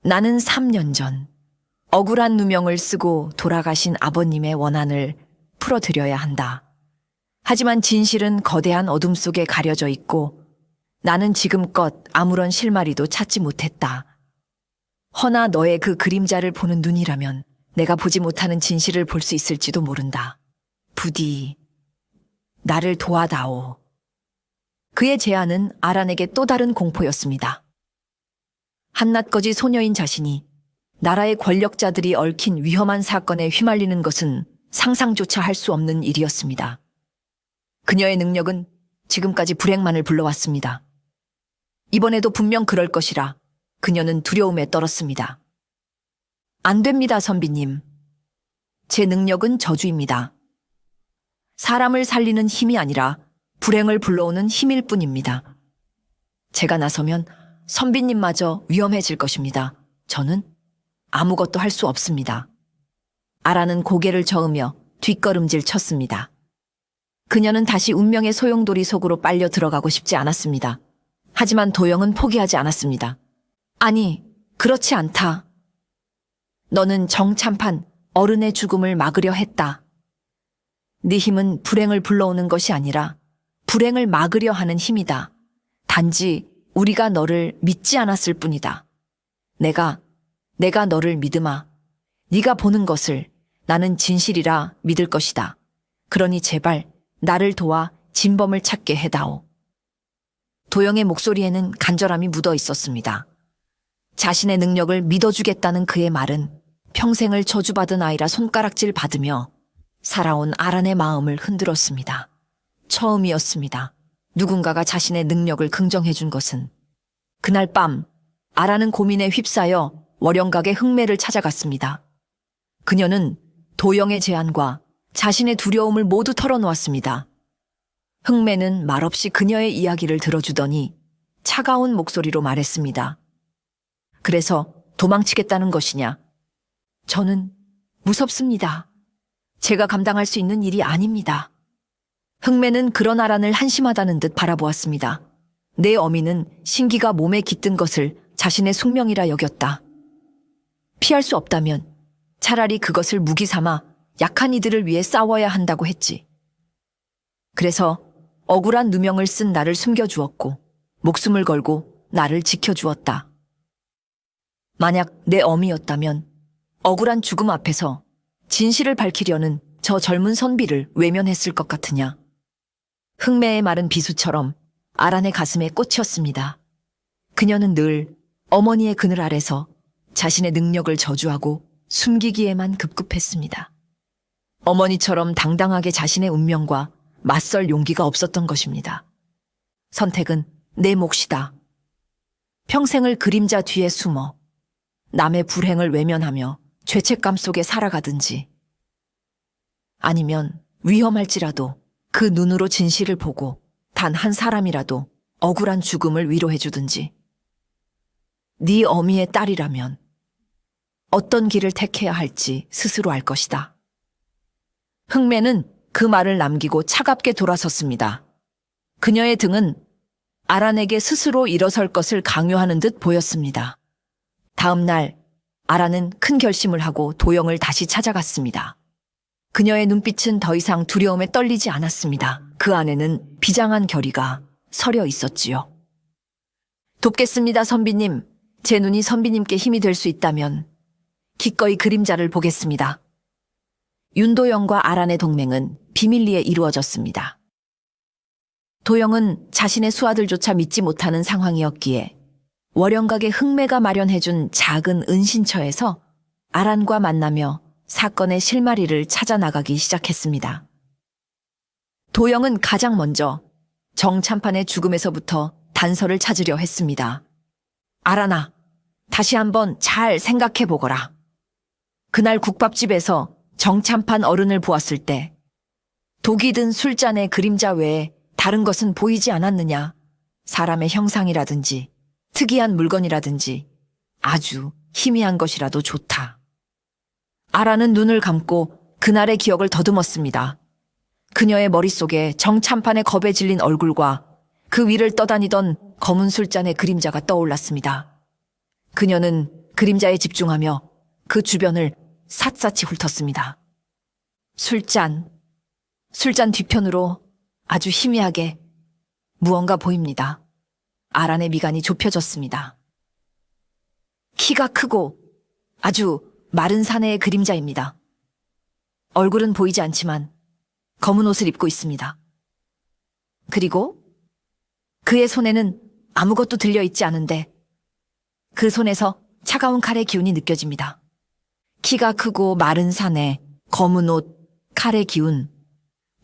나는 3년 전 억울한 누명을 쓰고 돌아가신 아버님의 원한을 풀어드려야 한다. 하지만 진실은 거대한 어둠 속에 가려져 있고 나는 지금껏 아무런 실마리도 찾지 못했다. 허나 너의 그 그림자를 보는 눈이라면 내가 보지 못하는 진실을 볼 수 있을지도 모른다. 부디 나를 도와다오. 그의 제안은 아란에게 또 다른 공포였습니다. 한낱거지 소녀인 자신이 나라의 권력자들이 얽힌 위험한 사건에 휘말리는 것은 상상조차 할 수 없는 일이었습니다. 그녀의 능력은 지금까지 불행만을 불러왔습니다. 이번에도 분명 그럴 것이라 그녀는 두려움에 떨었습니다. 안 됩니다, 선비님. 제 능력은 저주입니다. 사람을 살리는 힘이 아니라 불행을 불러오는 힘일 뿐입니다. 제가 나서면 선비님마저 위험해질 것입니다. 저는 아무것도 할 수 없습니다. 아라는 고개를 저으며 뒷걸음질 쳤습니다. 그녀는 다시 운명의 소용돌이 속으로 빨려 들어가고 싶지 않았습니다. 하지만 도영은 포기하지 않았습니다. 아니, 그렇지 않다. 너는 정참판 어른의 죽음을 막으려 했다. 네 힘은 불행을 불러오는 것이 아니라 불행을 막으려 하는 힘이다. 단지 우리가 너를 믿지 않았을 뿐이다. 내가 너를 믿음아. 네가 보는 것을 나는 진실이라 믿을 것이다. 그러니 제발 나를 도와 진범을 찾게 해다오. 도영의 목소리에는 간절함이 묻어 있었습니다. 자신의 능력을 믿어주겠다는 그의 말은 평생을 저주받은 아이라 손가락질 받으며 살아온 아란의 마음을 흔들었습니다. 처음이었습니다. 누군가가 자신의 능력을 긍정해준 것은. 그날 밤 아란은 고민에 휩싸여 월영각의 흑매를 찾아갔습니다. 그녀는 도영의 제안과 자신의 두려움을 모두 털어놓았습니다. 흑매는 말없이 그녀의 이야기를 들어주더니 차가운 목소리로 말했습니다. 그래서 도망치겠다는 것이냐? 저는 무섭습니다. 제가 감당할 수 있는 일이 아닙니다. 흑매는 그런 아란을 한심하다는 듯 바라보았습니다. 내 어미는 신기가 몸에 깃든 것을 자신의 숙명이라 여겼다. 피할 수 없다면 차라리 그것을 무기 삼아 약한 이들을 위해 싸워야 한다고 했지. 그래서 억울한 누명을 쓴 나를 숨겨주었고 목숨을 걸고 나를 지켜주었다. 만약 내 어미였다면 억울한 죽음 앞에서 진실을 밝히려는 저 젊은 선비를 외면했을 것 같으냐. 흑매의 말은 비수처럼 아란의 가슴에 꽂혔습니다. 그녀는 늘 어머니의 그늘 아래서 자신의 능력을 저주하고 숨기기에만 급급했습니다. 어머니처럼 당당하게 자신의 운명과 맞설 용기가 없었던 것입니다. 선택은 내 몫이다. 평생을 그림자 뒤에 숨어 남의 불행을 외면하며 죄책감 속에 살아가든지 아니면 위험할지라도 그 눈으로 진실을 보고 단 한 사람이라도 억울한 죽음을 위로해주든지. 네 어미의 딸이라면 어떤 길을 택해야 할지 스스로 알 것이다. 흥매는 그 말을 남기고 차갑게 돌아섰습니다. 그녀의 등은 아란에게 스스로 일어설 것을 강요하는 듯 보였습니다. 다음 날 아란은 큰 결심을 하고 도영을 다시 찾아갔습니다. 그녀의 눈빛은 더 이상 두려움에 떨리지 않았습니다. 그 안에는 비장한 결의가 서려 있었지요. 돕겠습니다, 선비님. 제 눈이 선비님께 힘이 될 수 있다면 기꺼이 그림자를 보겠습니다. 윤도영과 아란의 동맹은 비밀리에 이루어졌습니다. 도영은 자신의 수하들조차 믿지 못하는 상황이었기에 월영각의 흥매가 마련해준 작은 은신처에서 아란과 만나며 사건의 실마리를 찾아 나가기 시작했습니다. 도영은 가장 먼저 정참판의 죽음에서부터 단서를 찾으려 했습니다. 아란아, 다시 한번 잘 생각해 보거라. 그날 국밥집에서 정참판 어른을 보았을 때 독이 든 술잔의 그림자 외에 다른 것은 보이지 않았느냐? 사람의 형상이라든지 특이한 물건이라든지 아주 희미한 것이라도 좋다. 아라는 눈을 감고 그날의 기억을 더듬었습니다. 그녀의 머릿속에 정참판의 겁에 질린 얼굴과 그 위를 떠다니던 검은 술잔의 그림자가 떠올랐습니다. 그녀는 그림자에 집중하며 그 주변을 샅샅이 훑었습니다. 술잔 뒤편으로 아주 희미하게 무언가 보입니다. 아란의 미간이 좁혀졌습니다. 키가 크고 아주 마른 사내의 그림자입니다. 얼굴은 보이지 않지만 검은 옷을 입고 있습니다. 그리고 그의 손에는 아무것도 들려있지 않은데 그 손에서 차가운 칼의 기운이 느껴집니다. 키가 크고 마른 사내, 검은 옷, 칼의 기운.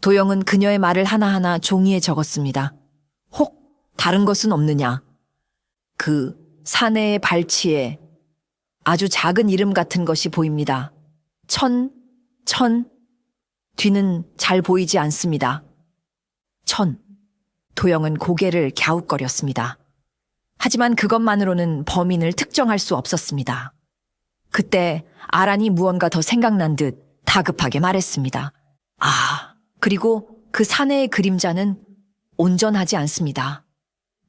도영은 그녀의 말을 하나하나 종이에 적었습니다. 혹 다른 것은 없느냐? 그 사내의 발치에 아주 작은 이름 같은 것이 보입니다. 천, 뒤는 잘 보이지 않습니다. 도영은 고개를 갸웃거렸습니다. 하지만 그것만으로는 범인을 특정할 수 없었습니다. 그때 아란이 무언가 더 생각난 듯 다급하게 말했습니다. 그리고 그 사내의 그림자는 온전하지 않습니다.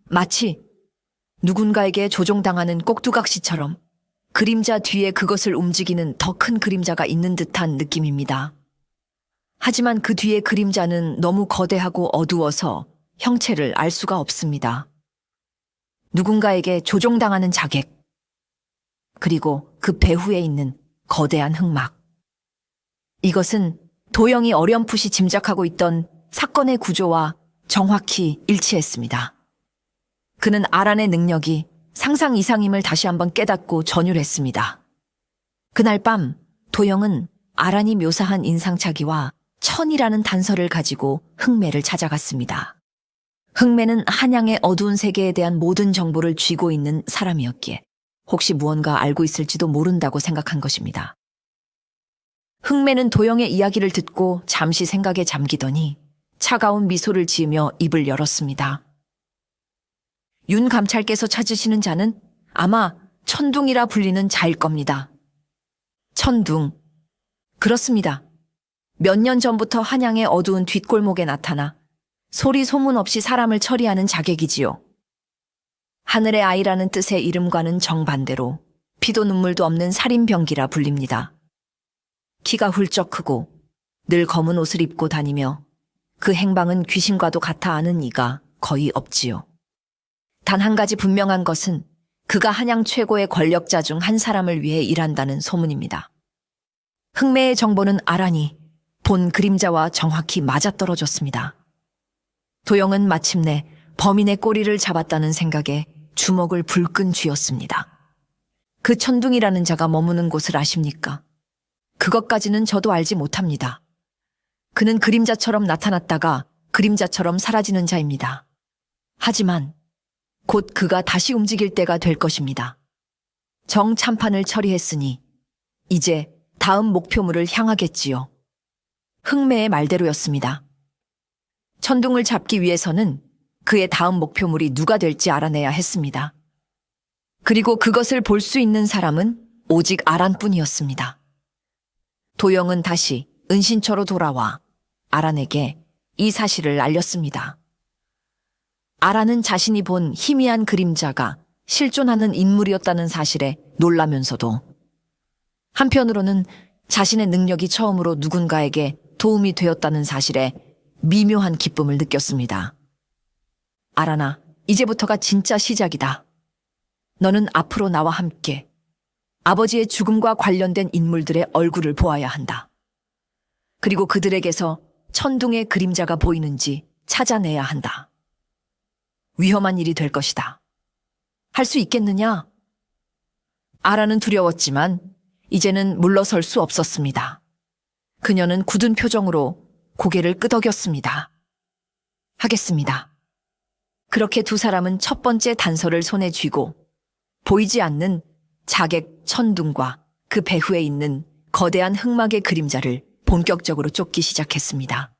마치 누군가에게 조종당하는 꼭두각시처럼 그림자 뒤에 그것을 움직이는 더 큰 그림자가 있는 듯한 느낌입니다. 하지만 그 뒤의 그림자는 너무 거대하고 어두워서 형체를 알 수가 없습니다. 누군가에게 조종당하는 자객, 그리고 그 배후에 있는 거대한 흑막. 이것은 도영이 어렴풋이 짐작하고 있던 사건의 구조와 정확히 일치했습니다. 그는 아란의 능력이 상상 이상임을 다시 한번 깨닫고 전율했습니다. 그날 밤 도영은 아란이 묘사한 인상착의와 천이라는 단서를 가지고 흥매를 찾아갔습니다. 흥매는 한양의 어두운 세계에 대한 모든 정보를 쥐고 있는 사람이었기에 혹시 무언가 알고 있을지도 모른다고 생각한 것입니다. 흥매는 도영의 이야기를 듣고 잠시 생각에 잠기더니 차가운 미소를 지으며 입을 열었습니다. 윤 감찰께서 찾으시는 자는 아마 천둥이라 불리는 자일 겁니다. 천둥. 그렇습니다. 몇 년 전부터 한양의 어두운 뒷골목에 나타나 소리 소문 없이 사람을 처리하는 자객이지요. 하늘의 아이라는 뜻의 이름과는 정반대로 피도 눈물도 없는 살인병기라 불립니다. 키가 훌쩍 크고 늘 검은 옷을 입고 다니며 그 행방은 귀신과도 같아 하는 이가 거의 없지요. 단 한 가지 분명한 것은 그가 한양 최고의 권력자 중 한 사람을 위해 일한다는 소문입니다. 흥매의 정보는 아란이 본 그림자와 정확히 맞아떨어졌습니다. 도영은 마침내 범인의 꼬리를 잡았다는 생각에 주먹을 불끈 쥐었습니다. 그 천둥이라는 자가 머무는 곳을 아십니까? 그것까지는 저도 알지 못합니다. 그는 그림자처럼 나타났다가 그림자처럼 사라지는 자입니다. 하지만 곧 그가 다시 움직일 때가 될 것입니다. 정참판을 처리했으니 이제 다음 목표물을 향하겠지요. 흥매의 말대로였습니다. 천둥을 잡기 위해서는 그의 다음 목표물이 누가 될지 알아내야 했습니다. 그리고 그것을 볼 수 있는 사람은 오직 아란뿐이었습니다. 도영은 다시 은신처로 돌아와 아란에게 이 사실을 알렸습니다. 아란은 자신이 본 희미한 그림자가 실존하는 인물이었다는 사실에 놀라면서도 한편으로는 자신의 능력이 처음으로 누군가에게 도움이 되었다는 사실에 미묘한 기쁨을 느꼈습니다. 아란아, 이제부터가 진짜 시작이다. 너는 앞으로 나와 함께 아버지의 죽음과 관련된 인물들의 얼굴을 보아야 한다. 그리고 그들에게서 천둥의 그림자가 보이는지 찾아내야 한다. 위험한 일이 될 것이다. 할 수 있겠느냐? 아라는 두려웠지만 이제는 물러설 수 없었습니다. 그녀는 굳은 표정으로 고개를 끄덕였습니다. 하겠습니다. 그렇게 두 사람은 첫 번째 단서를 손에 쥐고 보이지 않는 자객 천둥과 그 배후에 있는 거대한 흑막의 그림자를 본격적으로 쫓기 시작했습니다.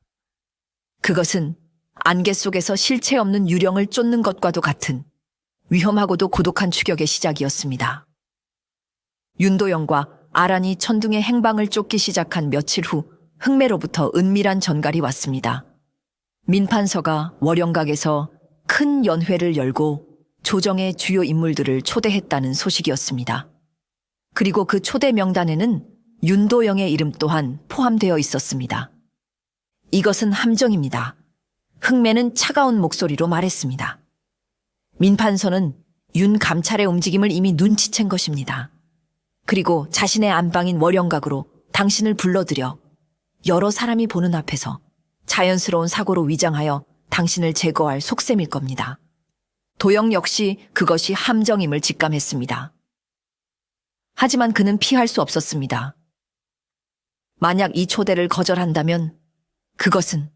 그것은 안개 속에서 실체 없는 유령을 쫓는 것과도 같은 위험하고도 고독한 추격의 시작이었습니다. 윤도영과 아란이 천둥의 행방을 쫓기 시작한 며칠 후 흑매로부터 은밀한 전갈이 왔습니다. 민판서가 월영각에서 큰 연회를 열고 조정의 주요 인물들을 초대했다는 소식이었습니다. 그리고 그 초대 명단에는 윤도영의 이름 또한 포함되어 있었습니다. 이것은 함정입니다. 흑매는 차가운 목소리로 말했습니다. 민판서는 윤 감찰의 움직임을 이미 눈치챈 것입니다. 그리고 자신의 안방인 월영각으로 당신을 불러들여 여러 사람이 보는 앞에서 자연스러운 사고로 위장하여 당신을 제거할 속셈일 겁니다. 도영 역시 그것이 함정임을 직감했습니다. 하지만 그는 피할 수 없었습니다. 만약 이 초대를 거절한다면 그것은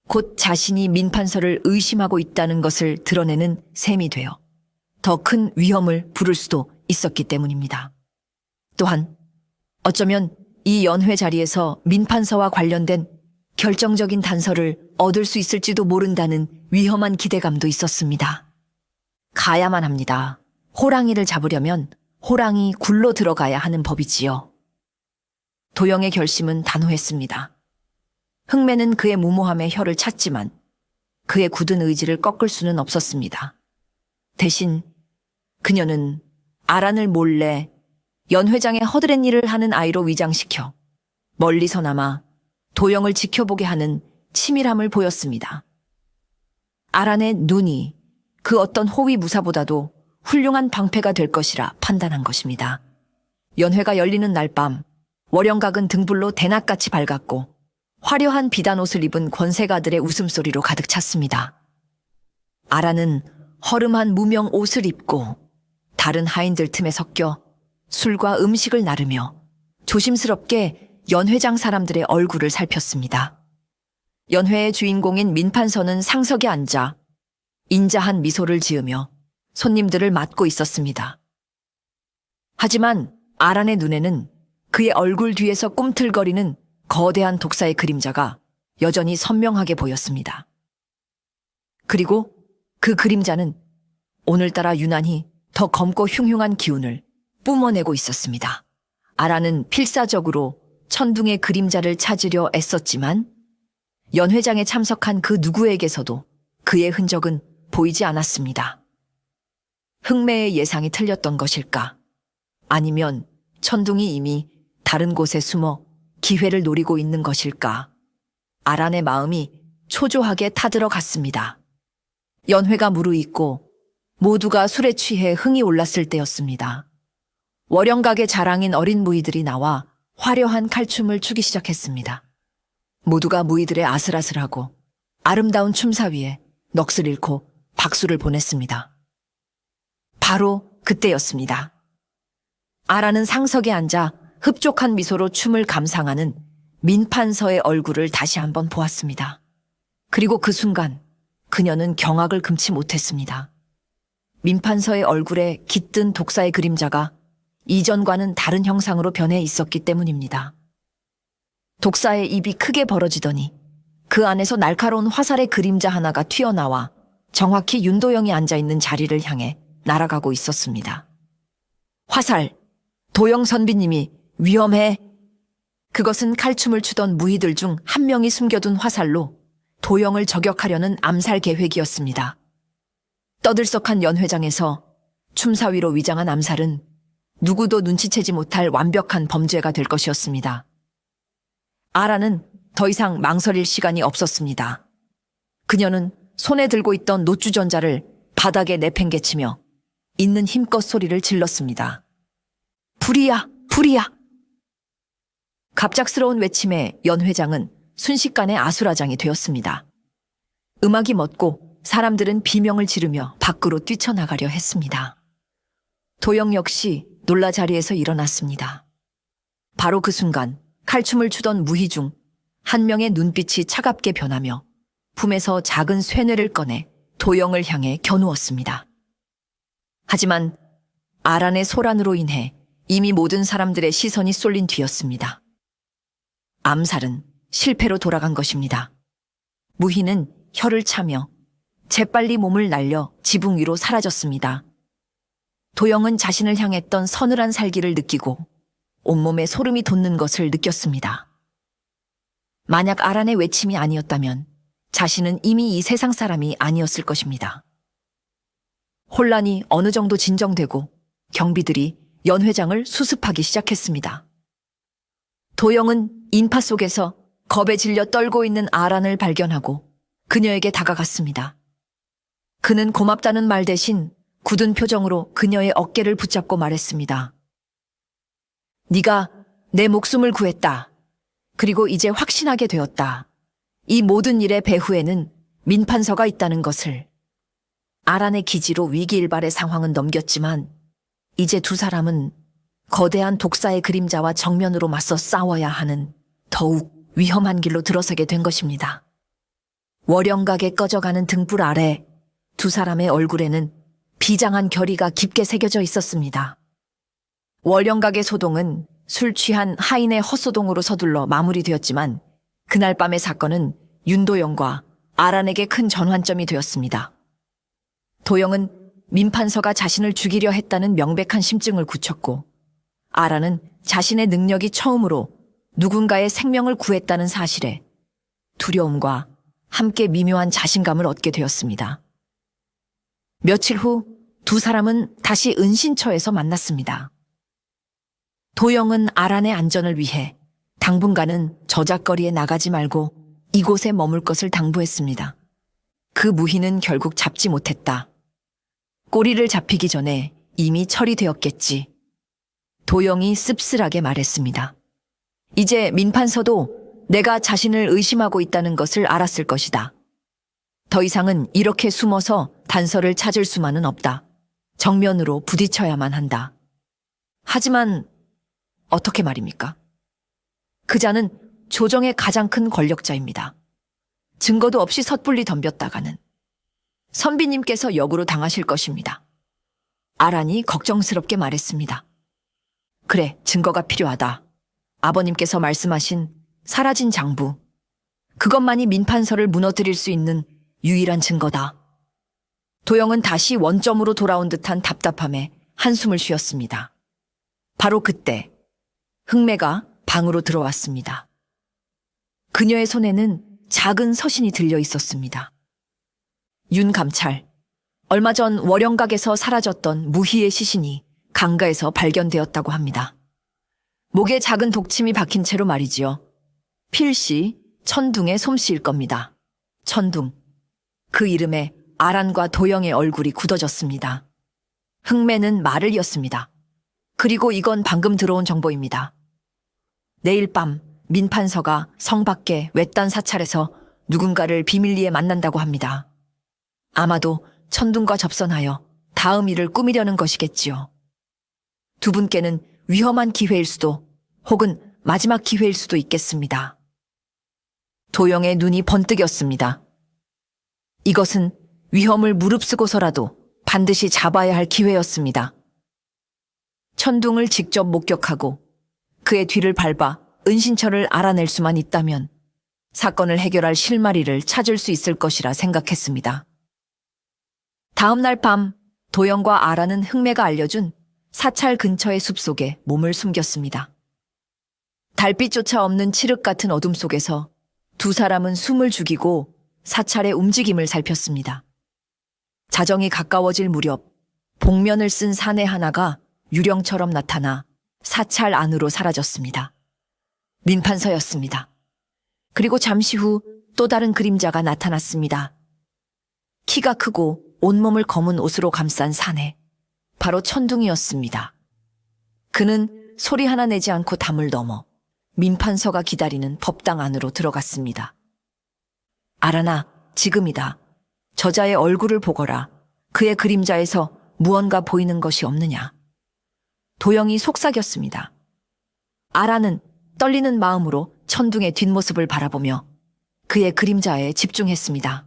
곧 자신이 민판서를 의심하고 있다는 것을 드러내는 셈이 되어 더 큰 위험을 부를 수도 있었기 때문입니다. 또한 어쩌면 이 연회 자리에서 민판서와 관련된 결정적인 단서를 얻을 수 있을지도 모른다는 위험한 기대감도 있었습니다. 가야만 합니다. 호랑이를 잡으려면 호랑이 굴로 들어가야 하는 법이지요. 도영의 결심은 단호했습니다. 흑매는 그의 무모함에 혀를 찼지만 그의 굳은 의지를 꺾을 수는 없었습니다. 대신 그녀는 아란을 몰래 연회장에 허드렛 일을 하는 아이로 위장시켜 멀리서나마 도영을 지켜보게 하는 치밀함을 보였습니다. 아란의 눈이 그 어떤 호위 무사보다도 훌륭한 방패가 될 것이라 판단한 것입니다. 연회가 열리는 날 밤 월영각은 등불로 대낮같이 밝았고 화려한 비단옷을 입은 권세가들의 웃음소리로 가득 찼습니다. 아란은 허름한 무명 옷을 입고 다른 하인들 틈에 섞여 술과 음식을 나르며 조심스럽게 연회장 사람들의 얼굴을 살폈습니다. 연회의 주인공인 민판서는 상석에 앉아 인자한 미소를 지으며 손님들을 맞고 있었습니다. 하지만 아란의 눈에는 그의 얼굴 뒤에서 꿈틀거리는 거대한 독사의 그림자가 여전히 선명하게 보였습니다. 그리고 그 그림자는 오늘따라 유난히 더 검고 흉흉한 기운을 뿜어내고 있었습니다. 아란은 필사적으로 천둥의 그림자를 찾으려 애썼지만 연회장에 참석한 그 누구에게서도 그의 흔적은 보이지 않았습니다. 흑매의 예상이 틀렸던 것일까? 아니면 천둥이 이미 다른 곳에 숨어 기회를 노리고 있는 것일까? 아란의 마음이 초조하게 타들어갔습니다. 연회가 무르익고 모두가 술에 취해 흥이 올랐을 때였습니다. 월영각의 자랑인 어린 무희들이 나와 화려한 칼춤을 추기 시작했습니다. 모두가 무희들의 아슬아슬하고 아름다운 춤사 위에 넋을 잃고 박수를 보냈습니다. 바로 그때였습니다. 아라는 상석에 앉아 흡족한 미소로 춤을 감상하는 민판서의 얼굴을 다시 한번 보았습니다. 그리고 그 순간 그녀는 경악을 금치 못했습니다. 민판서의 얼굴에 깃든 독사의 그림자가 이전과는 다른 형상으로 변해 있었기 때문입니다. 독사의 입이 크게 벌어지더니 그 안에서 날카로운 화살의 그림자 하나가 튀어나와 정확히 윤도영이 앉아있는 자리를 향해 날아가고 있었습니다. 화살! 도영 선비님이 위험해! 그것은 칼춤을 추던 무희들 중 한 명이 숨겨둔 화살로 도영을 저격하려는 암살 계획이었습니다. 떠들썩한 연회장에서 춤사위로 위장한 암살은 누구도 눈치채지 못할 완벽한 범죄가 될 것이었습니다. 아라는 더 이상 망설일 시간이 없었습니다. 그녀는 손에 들고 있던 노주전자를 바닥에 내팽개치며 있는 힘껏 소리를 질렀습니다. 불이야! 불이야! 갑작스러운 외침에 연회장은 순식간에 아수라장이 되었습니다. 음악이 멎고 사람들은 비명을 지르며 밖으로 뛰쳐나가려 했습니다. 도영 역시 놀라 자리에서 일어났습니다. 바로 그 순간 칼춤을 추던 무희 중 한 명의 눈빛이 차갑게 변하며 품에서 작은 쇠뇌를 꺼내 도영을 향해 겨누었습니다. 하지만 아란의 소란으로 인해 이미 모든 사람들의 시선이 쏠린 뒤였습니다. 암살은 실패로 돌아간 것입니다. 무희는 혀를 차며 재빨리 몸을 날려 지붕 위로 사라졌습니다. 도영은 자신을 향했던 서늘한 살기를 느끼고 온몸에 소름이 돋는 것을 느꼈습니다. 만약 아란의 외침이 아니었다면 자신은 이미 이 세상 사람이 아니었을 것입니다. 혼란이 어느 정도 진정되고 경비들이 연회장을 수습하기 시작했습니다. 도영은 인파 속에서 겁에 질려 떨고 있는 아란을 발견하고 그녀에게 다가갔습니다. 그는 고맙다는 말 대신 굳은 표정으로 그녀의 어깨를 붙잡고 말했습니다. 네가 내 목숨을 구했다. 그리고 이제 확신하게 되었다. 이 모든 일의 배후에는 민판서가 있다는 것을. 아란의 기지로 위기일발의 상황은 넘겼지만 이제 두 사람은 거대한 독사의 그림자와 정면으로 맞서 싸워야 하는 더욱 위험한 길로 들어서게 된 것입니다. 월영각에 꺼져가는 등불 아래 두 사람의 얼굴에는 비장한 결의가 깊게 새겨져 있었습니다. 월영각의 소동은 술 취한 하인의 헛소동으로 서둘러 마무리되었지만 그날 밤의 사건은 윤도영과 아란에게 큰 전환점이 되었습니다. 도영은 민판서가 자신을 죽이려 했다는 명백한 심증을 굳혔고 아란은 자신의 능력이 처음으로 누군가의 생명을 구했다는 사실에 두려움과 함께 미묘한 자신감을 얻게 되었습니다. 며칠 후 두 사람은 다시 은신처에서 만났습니다. 도영은 아란의 안전을 위해 당분간은 저작거리에 나가지 말고 이곳에 머물 것을 당부했습니다. 그 무희는 결국 잡지 못했다. 꼬리를 잡히기 전에 이미 처리되었겠지. 도영이 씁쓸하게 말했습니다. 이제 민판서도 내가 자신을 의심하고 있다는 것을 알았을 것이다. 더 이상은 이렇게 숨어서 단서를 찾을 수만은 없다. 정면으로 부딪혀야만 한다. 하지만 어떻게 말입니까? 그자는 조정의 가장 큰 권력자입니다. 증거도 없이 섣불리 덤볐다가는 선비님께서 역으로 당하실 것입니다. 아란이 걱정스럽게 말했습니다. 그래, 증거가 필요하다. 아버님께서 말씀하신 사라진 장부. 그것만이 민판서를 무너뜨릴 수 있는 유일한 증거다. 도영은 다시 원점으로 돌아온 듯한 답답함에 한숨을 쉬었습니다. 바로 그때 흥매가 방으로 들어왔습니다. 그녀의 손에는 작은 서신이 들려 있었습니다. 윤 감찰, 얼마 전 월영각에서 사라졌던 무희의 시신이 강가에서 발견되었다고 합니다. 목에 작은 독침이 박힌 채로 말이지요. 필시 천둥의 솜씨일 겁니다. 천둥. 그 이름에 아란과 도영의 얼굴이 굳어졌습니다. 흥매는 말을 이었습니다. 그리고 이건 방금 들어온 정보입니다. 내일 밤 민판서가 성 밖의 외딴 사찰에서 누군가를 비밀리에 만난다고 합니다. 아마도 천둥과 접선하여 다음 일을 꾸미려는 것이겠지요. 두 분께는 위험한 기회일 수도 혹은 마지막 기회일 수도 있겠습니다. 도영의 눈이 번뜩였습니다. 이것은 위험을 무릅쓰고서라도 반드시 잡아야 할 기회였습니다. 천둥을 직접 목격하고 그의 뒤를 밟아 은신처를 알아낼 수만 있다면 사건을 해결할 실마리를 찾을 수 있을 것이라 생각했습니다. 다음 날 밤 도영과 아라는 흑매가 알려준 사찰 근처의 숲속에 몸을 숨겼습니다. 달빛조차 없는 칠흑 같은 어둠 속에서 두 사람은 숨을 죽이고 사찰의 움직임을 살폈습니다. 자정이 가까워질 무렵 복면을 쓴 사내 하나가 유령처럼 나타나 사찰 안으로 사라졌습니다. 민판서였습니다. 그리고 잠시 후 또 다른 그림자가 나타났습니다. 키가 크고 온몸을 검은 옷으로 감싼 사내, 바로 천둥이었습니다. 그는 소리 하나 내지 않고 담을 넘어 민판서가 기다리는 법당 안으로 들어갔습니다. 아라나, 지금이다. 저자의 얼굴을 보거라. 그의 그림자에서 무언가 보이는 것이 없느냐. 도영이 속삭였습니다. 아라는 떨리는 마음으로 천둥의 뒷모습을 바라보며 그의 그림자에 집중했습니다.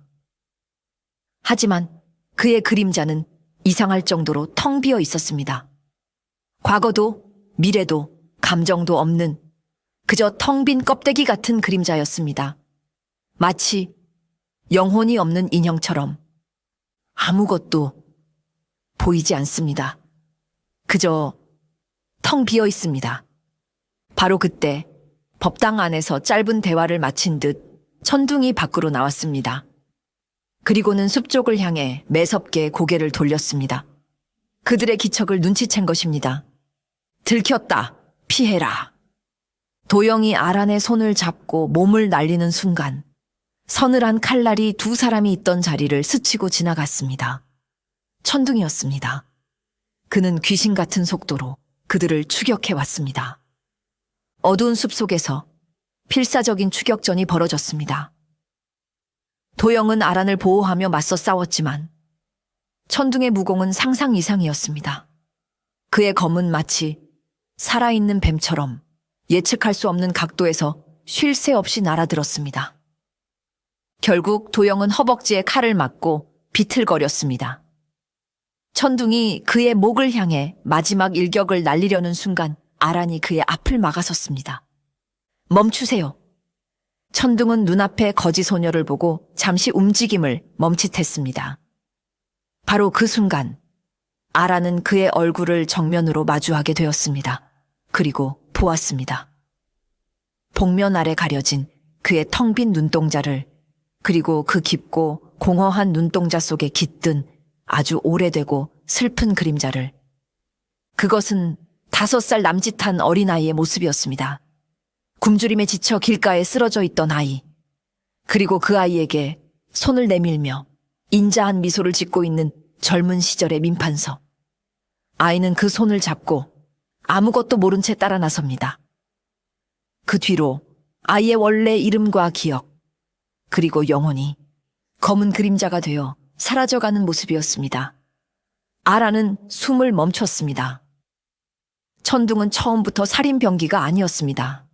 하지만 그의 그림자는 이상할 정도로 텅 비어 있었습니다. 과거도 미래도 감정도 없는 그저 텅 빈 껍데기 같은 그림자였습니다. 마치 영혼이 없는 인형처럼 아무것도 보이지 않습니다. 그저 텅 비어 있습니다. 바로 그때 법당 안에서 짧은 대화를 마친 듯 천둥이 밖으로 나왔습니다. 그리고는 숲 쪽을 향해 매섭게 고개를 돌렸습니다. 그들의 기척을 눈치챈 것입니다. 들켰다. 피해라. 도영이 아란의 손을 잡고 몸을 날리는 순간 서늘한 칼날이 두 사람이 있던 자리를 스치고 지나갔습니다. 천둥이었습니다. 그는 귀신 같은 속도로 그들을 추격해 왔습니다. 어두운 숲속에서 필사적인 추격전이 벌어졌습니다. 도영은 아란을 보호하며 맞서 싸웠지만 천둥의 무공은 상상 이상이었습니다. 그의 검은 마치 살아있는 뱀처럼 예측할 수 없는 각도에서 쉴 새 없이 날아들었습니다. 결국 도영은 허벅지에 칼을 맞고 비틀거렸습니다. 천둥이 그의 목을 향해 마지막 일격을 날리려는 순간 아란이 그의 앞을 막아섰습니다. 멈추세요. 천둥은 눈앞의 거지 소녀를 보고 잠시 움직임을 멈칫했습니다. 바로 그 순간 아란은 그의 얼굴을 정면으로 마주하게 되었습니다. 그리고 보았습니다. 복면 아래 가려진 그의 텅 빈 눈동자를, 그리고 그 깊고 공허한 눈동자 속에 깃든 아주 오래되고 슬픈 그림자를. 그것은 5살 남짓한 어린아이의 모습이었습니다. 굶주림에 지쳐 길가에 쓰러져 있던 아이. 그리고 그 아이에게 손을 내밀며 인자한 미소를 짓고 있는 젊은 시절의 민판서. 아이는 그 손을 잡고 아무것도 모른 채 따라 나섭니다. 그 뒤로 아이의 원래 이름과 기억, 그리고 영혼이 검은 그림자가 되어 사라져가는 모습이었습니다. 아라는 숨을 멈췄습니다. 천둥은 처음부터 살인병기가 아니었습니다.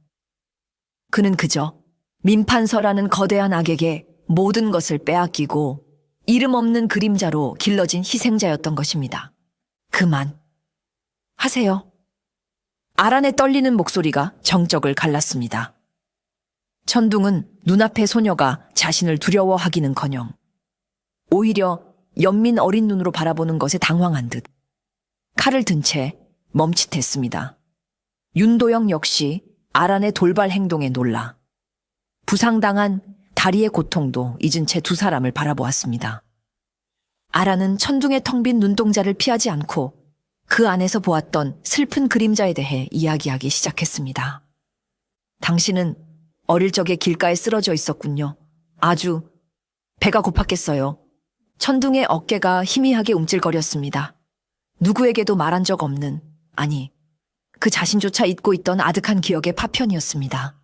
그는 그저 민판서라는 거대한 악에게 모든 것을 빼앗기고 이름 없는 그림자로 길러진 희생자였던 것입니다. 그만 하세요. 아란의 떨리는 목소리가 정적을 갈랐습니다. 천둥은 눈앞의 소녀가 자신을 두려워하기는커녕 오히려 연민 어린 눈으로 바라보는 것에 당황한 듯 칼을 든 채 멈칫했습니다. 윤도영 역시 아란의 돌발 행동에 놀라 부상당한 다리의 고통도 잊은 채 두 사람을 바라보았습니다. 아란은 천둥의 텅 빈 눈동자를 피하지 않고 그 안에서 보았던 슬픈 그림자에 대해 이야기하기 시작했습니다. 당신은 어릴 적에 길가에 쓰러져 있었군요. 아주 배가 고팠겠어요. 천둥의 어깨가 희미하게 움찔거렸습니다. 누구에게도 말한 적 없는, 아니, 그 자신조차 잊고 있던 아득한 기억의 파편이었습니다.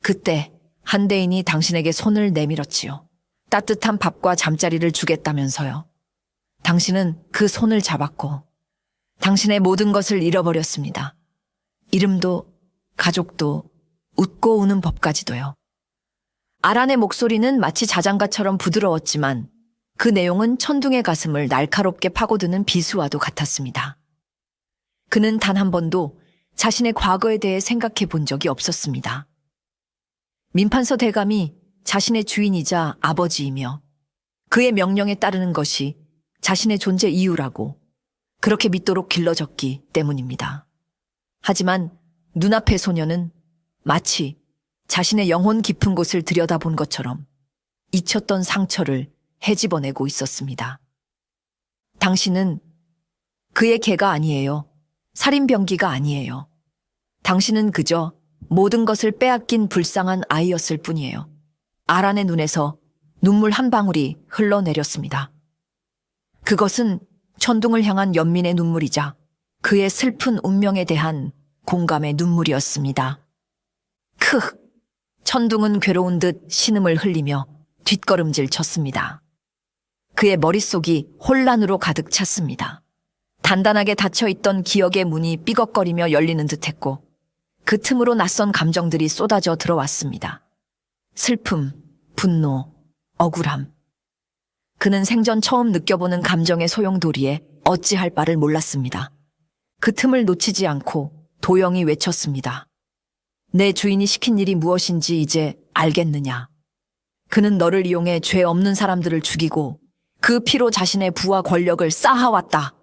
그때 한대인이 당신에게 손을 내밀었지요. 따뜻한 밥과 잠자리를 주겠다면서요. 당신은 그 손을 잡았고 당신의 모든 것을 잃어버렸습니다. 이름도, 가족도, 웃고 우는 법까지도요. 아란의 목소리는 마치 자장가처럼 부드러웠지만 그 내용은 천둥의 가슴을 날카롭게 파고드는 비수와도 같았습니다. 그는 단 한 번도 자신의 과거에 대해 생각해 본 적이 없었습니다. 민판서 대감이 자신의 주인이자 아버지이며 그의 명령에 따르는 것이 자신의 존재 이유라고 그렇게 믿도록 길러졌기 때문입니다. 하지만 눈앞의 소녀는 마치 자신의 영혼 깊은 곳을 들여다본 것처럼 잊혔던 상처를 헤집어내고 있었습니다. 당신은 그의 개가 아니에요. 살인병기가 아니에요. 당신은 그저 모든 것을 빼앗긴 불쌍한 아이였을 뿐이에요. 아란의 눈에서 눈물 한 방울이 흘러내렸습니다. 그것은 천둥을 향한 연민의 눈물이자 그의 슬픈 운명에 대한 공감의 눈물이었습니다. 크! 천둥은 괴로운 듯 신음을 흘리며 뒷걸음질 쳤습니다. 그의 머릿속이 혼란으로 가득 찼습니다. 단단하게 닫혀있던 기억의 문이 삐걱거리며 열리는 듯했고 그 틈으로 낯선 감정들이 쏟아져 들어왔습니다. 슬픔, 분노, 억울함. 그는 생전 처음 느껴보는 감정의 소용돌이에 어찌할 바를 몰랐습니다. 그 틈을 놓치지 않고 도영이 외쳤습니다. 내 주인이 시킨 일이 무엇인지 이제 알겠느냐. 그는 너를 이용해 죄 없는 사람들을 죽이고 그 피로 자신의 부와 권력을 쌓아왔다.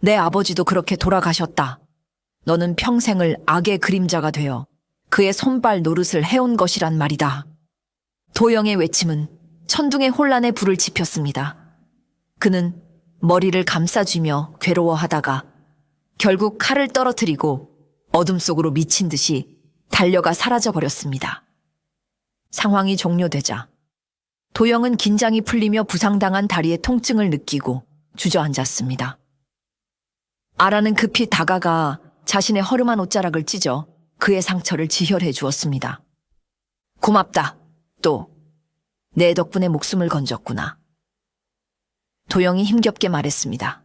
내 아버지도 그렇게 돌아가셨다. 너는 평생을 악의 그림자가 되어 그의 손발 노릇을 해온 것이란 말이다. 도영의 외침은 천둥의 혼란에 불을 지폈습니다. 그는 머리를 감싸쥐며 괴로워하다가 결국 칼을 떨어뜨리고 어둠 속으로 미친 듯이 달려가 사라져버렸습니다. 상황이 종료되자 도영은 긴장이 풀리며 부상당한 다리의 통증을 느끼고 주저앉았습니다. 아라는 급히 다가가 자신의 허름한 옷자락을 찢어 그의 상처를 지혈해 주었습니다. 고맙다. 또 내 덕분에 목숨을 건졌구나. 도영이 힘겹게 말했습니다.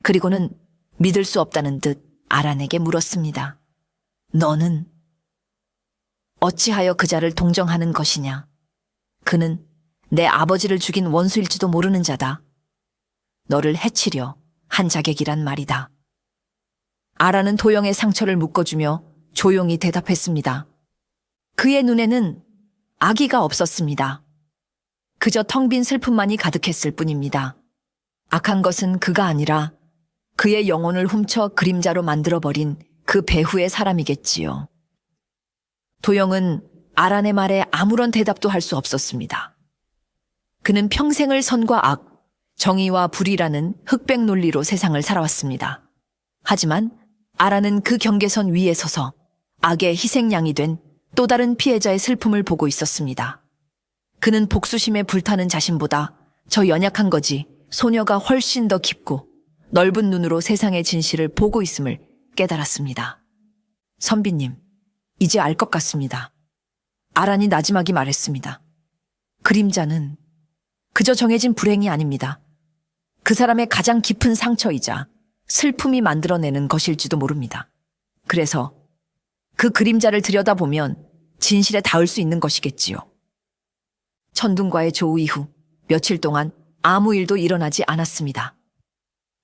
그리고는 믿을 수 없다는 듯 아란에게 물었습니다. 너는 어찌하여 그자를 동정하는 것이냐? 그는 내 아버지를 죽인 원수일지도 모르는 자다. 너를 해치려 한 자객이란 말이다. 아라는 도영의 상처를 묶어주며 조용히 대답했습니다. 그의 눈에는 악의가 없었습니다. 그저 텅 빈 슬픔만이 가득했을 뿐입니다. 악한 것은 그가 아니라 그의 영혼을 훔쳐 그림자로 만들어버린 그 배후의 사람이겠지요. 도영은 아란의 말에 아무런 대답도 할 수 없었습니다. 그는 평생을 선과 악, 정의와 불이라는 흑백 논리로 세상을 살아왔습니다. 하지만 아란은 그 경계선 위에 서서 악의 희생양이 된 또 다른 피해자의 슬픔을 보고 있었습니다. 그는 복수심에 불타는 자신보다 저 연약한 거지 소녀가 훨씬 더 깊고 넓은 눈으로 세상의 진실을 보고 있음을 깨달았습니다. 선비님, 이제 알 것 같습니다. 아란이 나지막이 말했습니다. 그림자는 그저 정해진 불행이 아닙니다. 그 사람의 가장 깊은 상처이자 슬픔이 만들어내는 것일지도 모릅니다. 그래서 그 그림자를 들여다보면 진실에 닿을 수 있는 것이겠지요. 천둥과의 조우 이후 며칠 동안 아무 일도 일어나지 않았습니다.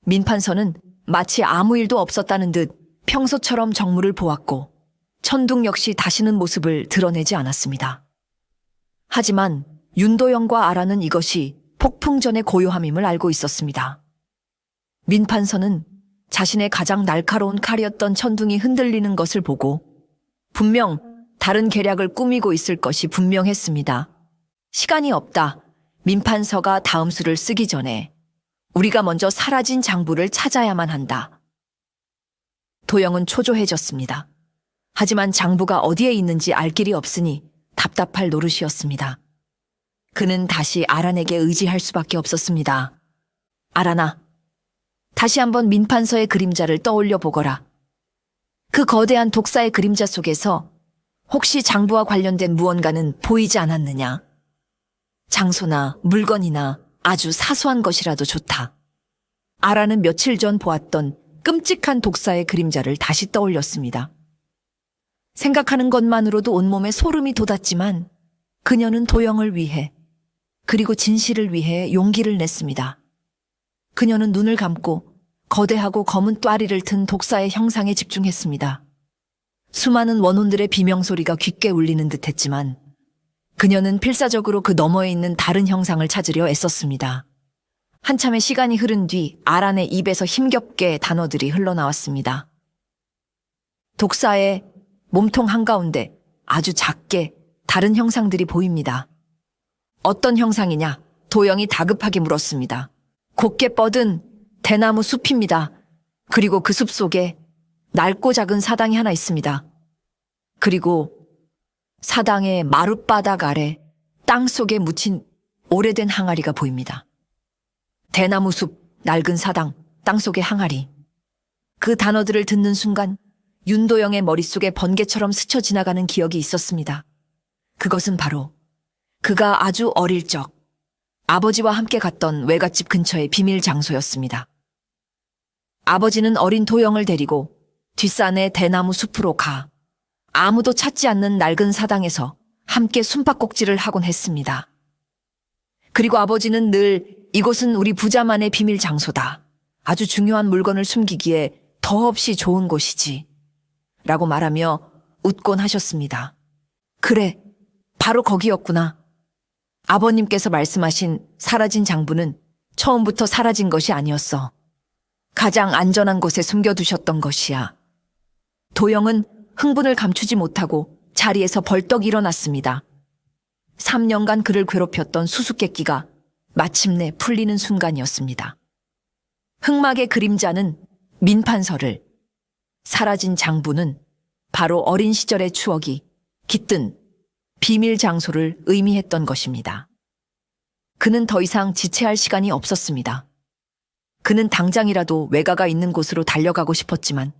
민판서는 마치 아무 일도 없었다는 듯 평소처럼 정무를 보았고 천둥 역시 다시는 모습을 드러내지 않았습니다. 하지만 윤도영과 아라는 이것이 폭풍 전의 고요함임을 알고 있었습니다. 민판서는 자신의 가장 날카로운 칼이었던 천둥이 흔들리는 것을 보고 분명 다른 계략을 꾸미고 있을 것이 분명했습니다. 시간이 없다. 민판서가 다음 수를 쓰기 전에 우리가 먼저 사라진 장부를 찾아야만 한다. 도영은 초조해졌습니다. 하지만 장부가 어디에 있는지 알 길이 없으니 답답할 노릇이었습니다. 그는 다시 아란에게 의지할 수밖에 없었습니다. 아란아, 다시 한번 민판서의 그림자를 떠올려 보거라. 그 거대한 독사의 그림자 속에서 혹시 장부와 관련된 무언가는 보이지 않았느냐? 장소나 물건이나 아주 사소한 것이라도 좋다. 아라는 며칠 전 보았던 끔찍한 독사의 그림자를 다시 떠올렸습니다. 생각하는 것만으로도 온몸에 소름이 돋았지만 그녀는 도영을 위해 그리고 진실을 위해 용기를 냈습니다. 그녀는 눈을 감고 거대하고 검은 또아리를 튼 독사의 형상에 집중했습니다. 수많은 원혼들의 비명소리가 귓게 울리는 듯했지만 그녀는 필사적으로 그 너머에 있는 다른 형상을 찾으려 애썼습니다. 한참의 시간이 흐른 뒤 아란의 입에서 힘겹게 단어들이 흘러나왔습니다. 독사의 몸통 한가운데 아주 작게 다른 형상들이 보입니다. 어떤 형상이냐? 도영이 다급하게 물었습니다. 곱게 뻗은 대나무 숲입니다. 그리고 그 숲 속에 넓고 작은 사당이 하나 있습니다. 그리고 사당의 마룻바닥 아래 땅 속에 묻힌 오래된 항아리가 보입니다. 대나무 숲, 낡은 사당, 땅 속의 항아리. 그 단어들을 듣는 순간 윤도영의 머릿속에 번개처럼 스쳐 지나가는 기억이 있었습니다. 그것은 바로 그가 아주 어릴 적 아버지와 함께 갔던 외갓집 근처의 비밀 장소였습니다. 아버지는 어린 도영을 데리고 뒷산의 대나무 숲으로 가 아무도 찾지 않는 낡은 사당에서 함께 숨바꼭질을 하곤 했습니다. 그리고 아버지는 늘 이곳은 우리 부자만의 비밀 장소다. 아주 중요한 물건을 숨기기에 더없이 좋은 곳이지. 라고 말하며 웃곤 하셨습니다. 그래, 바로 거기였구나. 아버님께서 말씀하신 사라진 장부는 처음부터 사라진 것이 아니었어. 가장 안전한 곳에 숨겨두셨던 것이야. 도영은 흥분을 감추지 못하고 자리에서 벌떡 일어났습니다. 3년간 그를 괴롭혔던 수수께끼가 마침내 풀리는 순간이었습니다. 흑막의 그림자는 민판서를, 사라진 장부는 바로 어린 시절의 추억이 깃든 비밀 장소를 의미했던 것입니다. 그는 더 이상 지체할 시간이 없었습니다. 그는 당장이라도 외가가 있는 곳으로 달려가고 싶었지만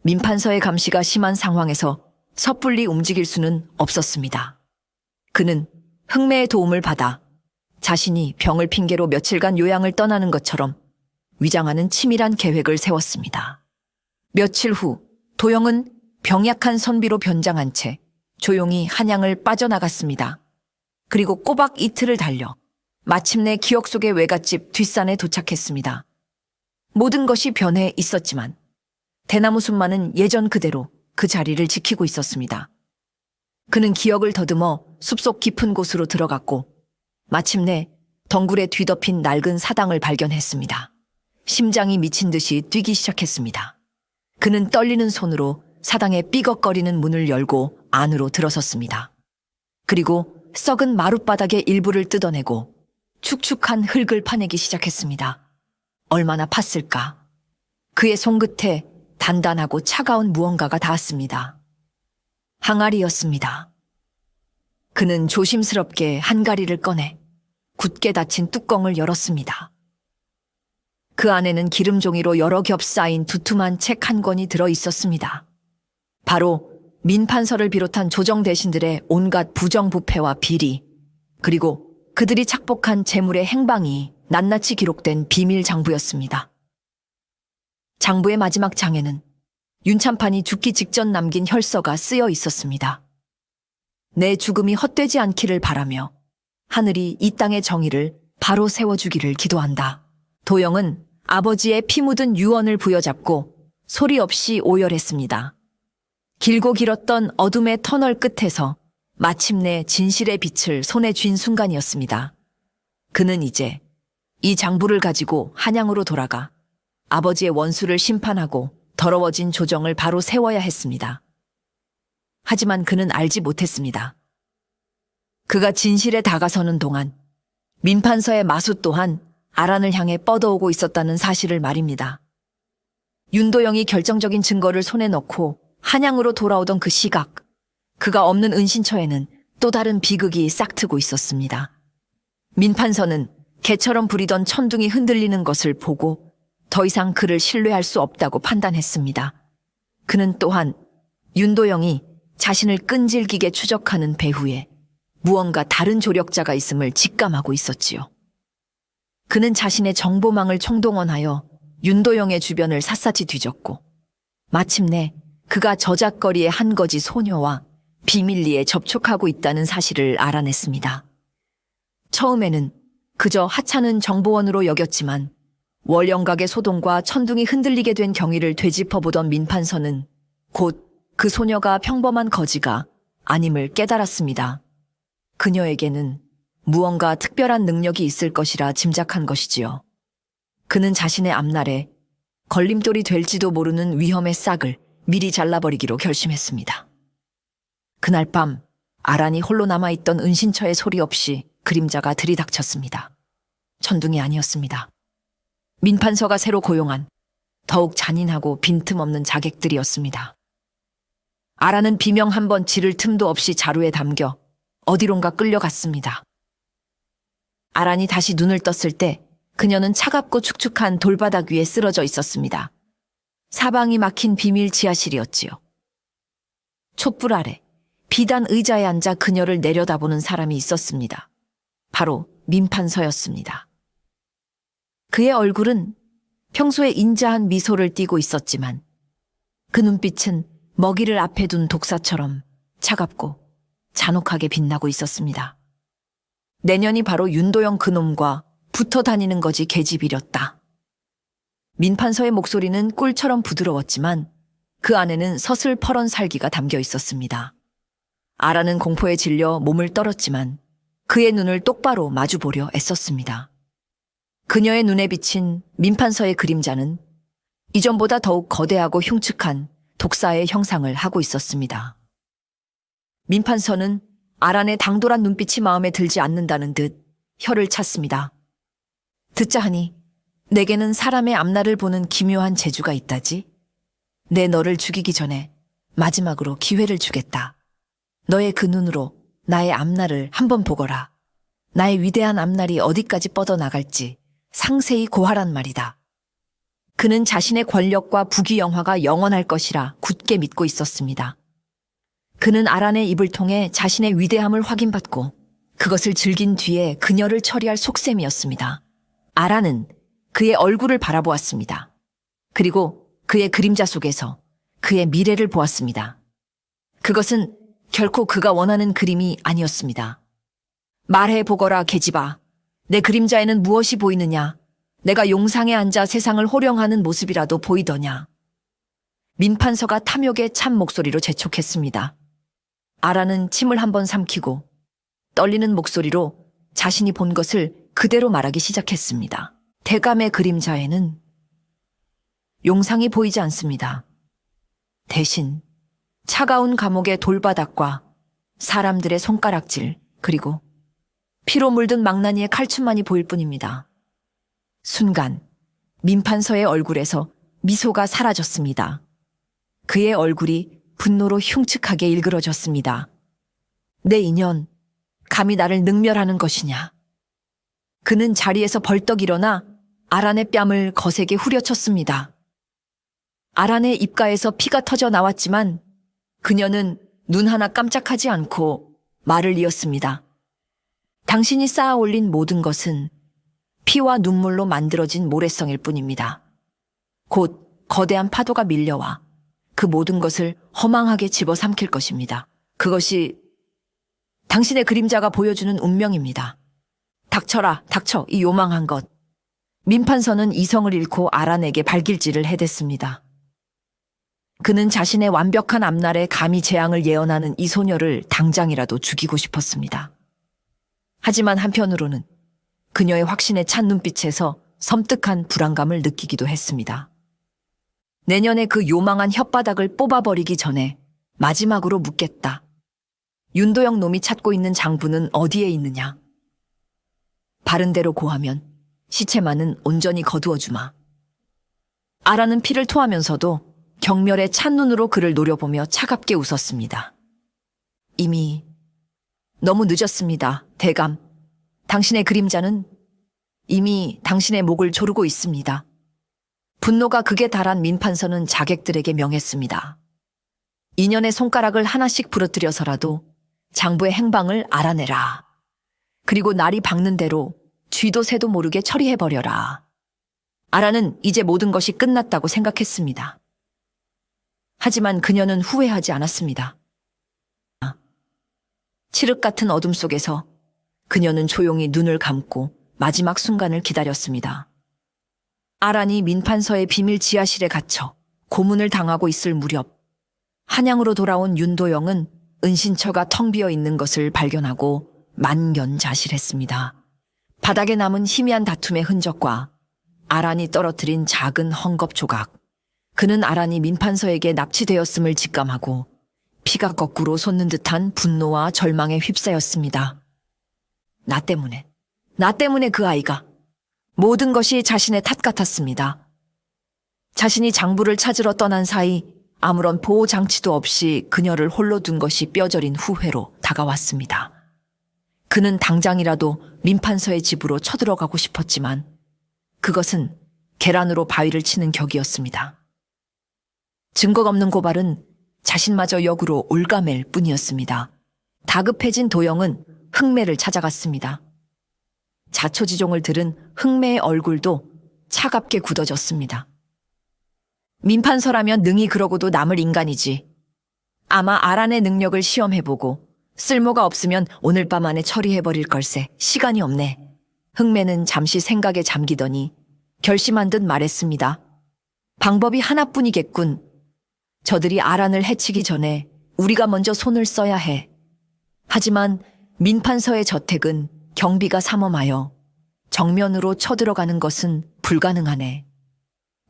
민판서의 감시가 심한 상황에서 섣불리 움직일 수는 없었습니다. 그는 흑매의 도움을 받아 자신이 병을 핑계로 며칠간 요양을 떠나는 것처럼 위장하는 치밀한 계획을 세웠습니다. 며칠 후 도영은 병약한 선비로 변장한 채 조용히 한양을 빠져나갔습니다. 그리고 꼬박 이틀을 달려 마침내 기억 속의 외갓집 뒷산에 도착했습니다. 모든 것이 변해 있었지만 대나무 숲만은 예전 그대로 그 자리를 지키고 있었습니다. 그는 기억을 더듬어 숲속 깊은 곳으로 들어갔고 마침내 덩굴에 뒤덮인 낡은 사당을 발견했습니다. 심장이 미친 듯이 뛰기 시작했습니다. 그는 떨리는 손으로 사당의 삐걱거리는 문을 열고 안으로 들어섰습니다. 그리고 썩은 마룻바닥의 일부를 뜯어내고 축축한 흙을 파내기 시작했습니다. 얼마나 팠을까? 그의 손끝에 단단하고 차가운 무언가가 닿았습니다. 항아리였습니다. 그는 조심스럽게 한가리를 꺼내 굳게 닫힌 뚜껑을 열었습니다. 그 안에는 기름종이로 여러 겹 쌓인 두툼한 책 한 권이 들어 있었습니다. 바로 민판서를 비롯한 조정 대신들의 온갖 부정부패와 비리, 그리고 그들이 착복한 재물의 행방이 낱낱이 기록된 비밀 장부였습니다. 장부의 마지막 장에는 윤참판이 죽기 직전 남긴 혈서가 쓰여 있었습니다. 내 죽음이 헛되지 않기를 바라며 하늘이 이 땅의 정의를 바로 세워주기를 기도한다. 도영은 아버지의 피 묻은 유언을 부여잡고 소리 없이 오열했습니다. 길고 길었던 어둠의 터널 끝에서 마침내 진실의 빛을 손에 쥔 순간이었습니다. 그는 이제 이 장부를 가지고 한양으로 돌아가 아버지의 원수를 심판하고 더러워진 조정을 바로 세워야 했습니다. 하지만 그는 알지 못했습니다. 그가 진실에 다가서는 동안 민판서의 마수 또한 아란을 향해 뻗어오고 있었다는 사실을 말입니다. 윤도영이 결정적인 증거를 손에 넣고 한양으로 돌아오던 그 시각, 그가 없는 은신처에는 또 다른 비극이 싹트고 있었습니다. 민판서는 개처럼 부리던 천둥이 흔들리는 것을 보고 더 이상 그를 신뢰할 수 없다고 판단했습니다. 그는 또한 윤도영이 자신을 끈질기게 추적하는 배후에 무언가 다른 조력자가 있음을 직감하고 있었지요. 그는 자신의 정보망을 총동원하여 윤도영의 주변을 샅샅이 뒤졌고 마침내 그가 저작거리의 한 거지 소녀와 비밀리에 접촉하고 있다는 사실을 알아냈습니다. 처음에는 그저 하찮은 정보원으로 여겼지만 월영각의 소동과 천둥이 흔들리게 된 경위를 되짚어보던 민판서는 곧 그 소녀가 평범한 거지가 아님을 깨달았습니다. 그녀에게는 무언가 특별한 능력이 있을 것이라 짐작한 것이지요. 그는 자신의 앞날에 걸림돌이 될지도 모르는 위험의 싹을 미리 잘라버리기로 결심했습니다. 그날 밤 아란이 홀로 남아있던 은신처의 소리 없이 그림자가 들이닥쳤습니다. 천둥이 아니었습니다. 민판서가 새로 고용한 더욱 잔인하고 빈틈없는 자객들이었습니다. 아란은 비명 한 번 지를 틈도 없이 자루에 담겨 어디론가 끌려갔습니다. 아란이 다시 눈을 떴을 때 그녀는 차갑고 축축한 돌바닥 위에 쓰러져 있었습니다. 사방이 막힌 비밀 지하실이었지요. 촛불 아래 비단 의자에 앉아 그녀를 내려다보는 사람이 있었습니다. 바로 민판서였습니다. 그의 얼굴은 평소에 인자한 미소를 띠고 있었지만 그 눈빛은 먹이를 앞에 둔 독사처럼 차갑고 잔혹하게 빛나고 있었습니다. 내년이 바로 윤도영 그놈과 붙어 다니는 거지 계집이렸다. 민판서의 목소리는 꿀처럼 부드러웠지만 그 안에는 서슬퍼런 살기가 담겨 있었습니다. 아라는 공포에 질려 몸을 떨었지만 그의 눈을 똑바로 마주보려 애썼습니다. 그녀의 눈에 비친 민판서의 그림자는 이전보다 더욱 거대하고 흉측한 독사의 형상을 하고 있었습니다. 민판서는 아란의 당돌한 눈빛이 마음에 들지 않는다는 듯 혀를 찼습니다. 듣자 하니 내게는 사람의 앞날을 보는 기묘한 재주가 있다지. 내 너를 죽이기 전에 마지막으로 기회를 주겠다. 너의 그 눈으로 나의 앞날을 한번 보거라. 나의 위대한 앞날이 어디까지 뻗어나갈지 상세히 고하란 말이다. 그는 자신의 권력과 부귀영화가 영원할 것이라 굳게 믿고 있었습니다. 그는 아란의 입을 통해 자신의 위대함을 확인받고 그것을 즐긴 뒤에 그녀를 처리할 속셈이었습니다. 아란은 그의 얼굴을 바라보았습니다. 그리고 그의 그림자 속에서 그의 미래를 보았습니다. 그것은 결코 그가 원하는 그림이 아니었습니다. 말해보거라 계집아. 내 그림자에는 무엇이 보이느냐? 내가 용상에 앉아 세상을 호령하는 모습이라도 보이더냐? 민판서가 탐욕에 찬 목소리로 재촉했습니다. 아라는 침을 한번 삼키고 떨리는 목소리로 자신이 본 것을 그대로 말하기 시작했습니다. 대감의 그림자에는 용상이 보이지 않습니다. 대신 차가운 감옥의 돌바닥과 사람들의 손가락질 그리고 피로 물든 망나니의 칼춤만이 보일 뿐입니다. 순간 민판서의 얼굴에서 미소가 사라졌습니다. 그의 얼굴이 분노로 흉측하게 일그러졌습니다. 내 인연, 감히 나를 능멸하는 것이냐. 그는 자리에서 벌떡 일어나 아란의 뺨을 거세게 후려쳤습니다. 아란의 입가에서 피가 터져 나왔지만 그녀는 눈 하나 깜짝하지 않고 말을 이었습니다. 당신이 쌓아 올린 모든 것은 피와 눈물로 만들어진 모래성일 뿐입니다. 곧 거대한 파도가 밀려와 그 모든 것을 허망하게 집어삼킬 것입니다. 그것이 당신의 그림자가 보여주는 운명입니다. 닥쳐라, 닥쳐, 이 요망한 것. 민판서는 이성을 잃고 아란에게 발길질을 해댔습니다. 그는 자신의 완벽한 앞날에 감히 재앙을 예언하는 이 소녀를 당장이라도 죽이고 싶었습니다. 하지만 한편으로는 그녀의 확신에 찬 눈빛에서 섬뜩한 불안감을 느끼기도 했습니다. 내년에 그 요망한 혓바닥을 뽑아버리기 전에 마지막으로 묻겠다. 윤도영 놈이 찾고 있는 장부는 어디에 있느냐? 바른 대로 고하면 시체만은 온전히 거두어주마. 아라는 피를 토하면서도 경멸에 찬 눈으로 그를 노려보며 차갑게 웃었습니다. 이미 너무 늦었습니다, 대감. 당신의 그림자는 이미 당신의 목을 조르고 있습니다. 분노가 극에 달한 민판서는 자객들에게 명했습니다. 인연의 손가락을 하나씩 부러뜨려서라도 장부의 행방을 알아내라. 그리고 날이 밝는 대로 쥐도 새도 모르게 처리해버려라. 아라는 이제 모든 것이 끝났다고 생각했습니다. 하지만 그녀는 후회하지 않았습니다. 칠흑 같은 어둠 속에서 그녀는 조용히 눈을 감고 마지막 순간을 기다렸습니다. 아란이 민판서의 비밀 지하실에 갇혀 고문을 당하고 있을 무렵 한양으로 돌아온 윤도영은 은신처가 텅 비어 있는 것을 발견하고 만견자실했습니다. 바닥에 남은 희미한 다툼의 흔적과 아란이 떨어뜨린 작은 헝겊 조각. 그는 아란이 민판서에게 납치되었음을 직감하고 피가 거꾸로 솟는 듯한 분노와 절망에 휩싸였습니다. 나 때문에 그 아이가. 모든 것이 자신의 탓 같았습니다. 자신이 장부를 찾으러 떠난 사이 아무런 보호 장치도 없이 그녀를 홀로 둔 것이 뼈저린 후회로 다가왔습니다. 그는 당장이라도 민판서의 집으로 쳐들어가고 싶었지만 그것은 계란으로 바위를 치는 격이었습니다. 증거가 없는 고발은 자신마저 역으로 올가맬 뿐이었습니다. 다급해진 도영은 흥매를 찾아갔습니다. 자초지종을 들은 흥매의 얼굴도 차갑게 굳어졌습니다. 민판서라면 능히 그러고도 남을 인간이지. 아마 아란의 능력을 시험해보고 쓸모가 없으면 오늘 밤 안에 처리해버릴 걸세. 시간이 없네. 흥매는 잠시 생각에 잠기더니 결심한 듯 말했습니다. 방법이 하나뿐이겠군. 저들이 아란을 해치기 전에 우리가 먼저 손을 써야 해. 하지만 민판서의 저택은 경비가 삼엄하여 정면으로 쳐들어가는 것은 불가능하네.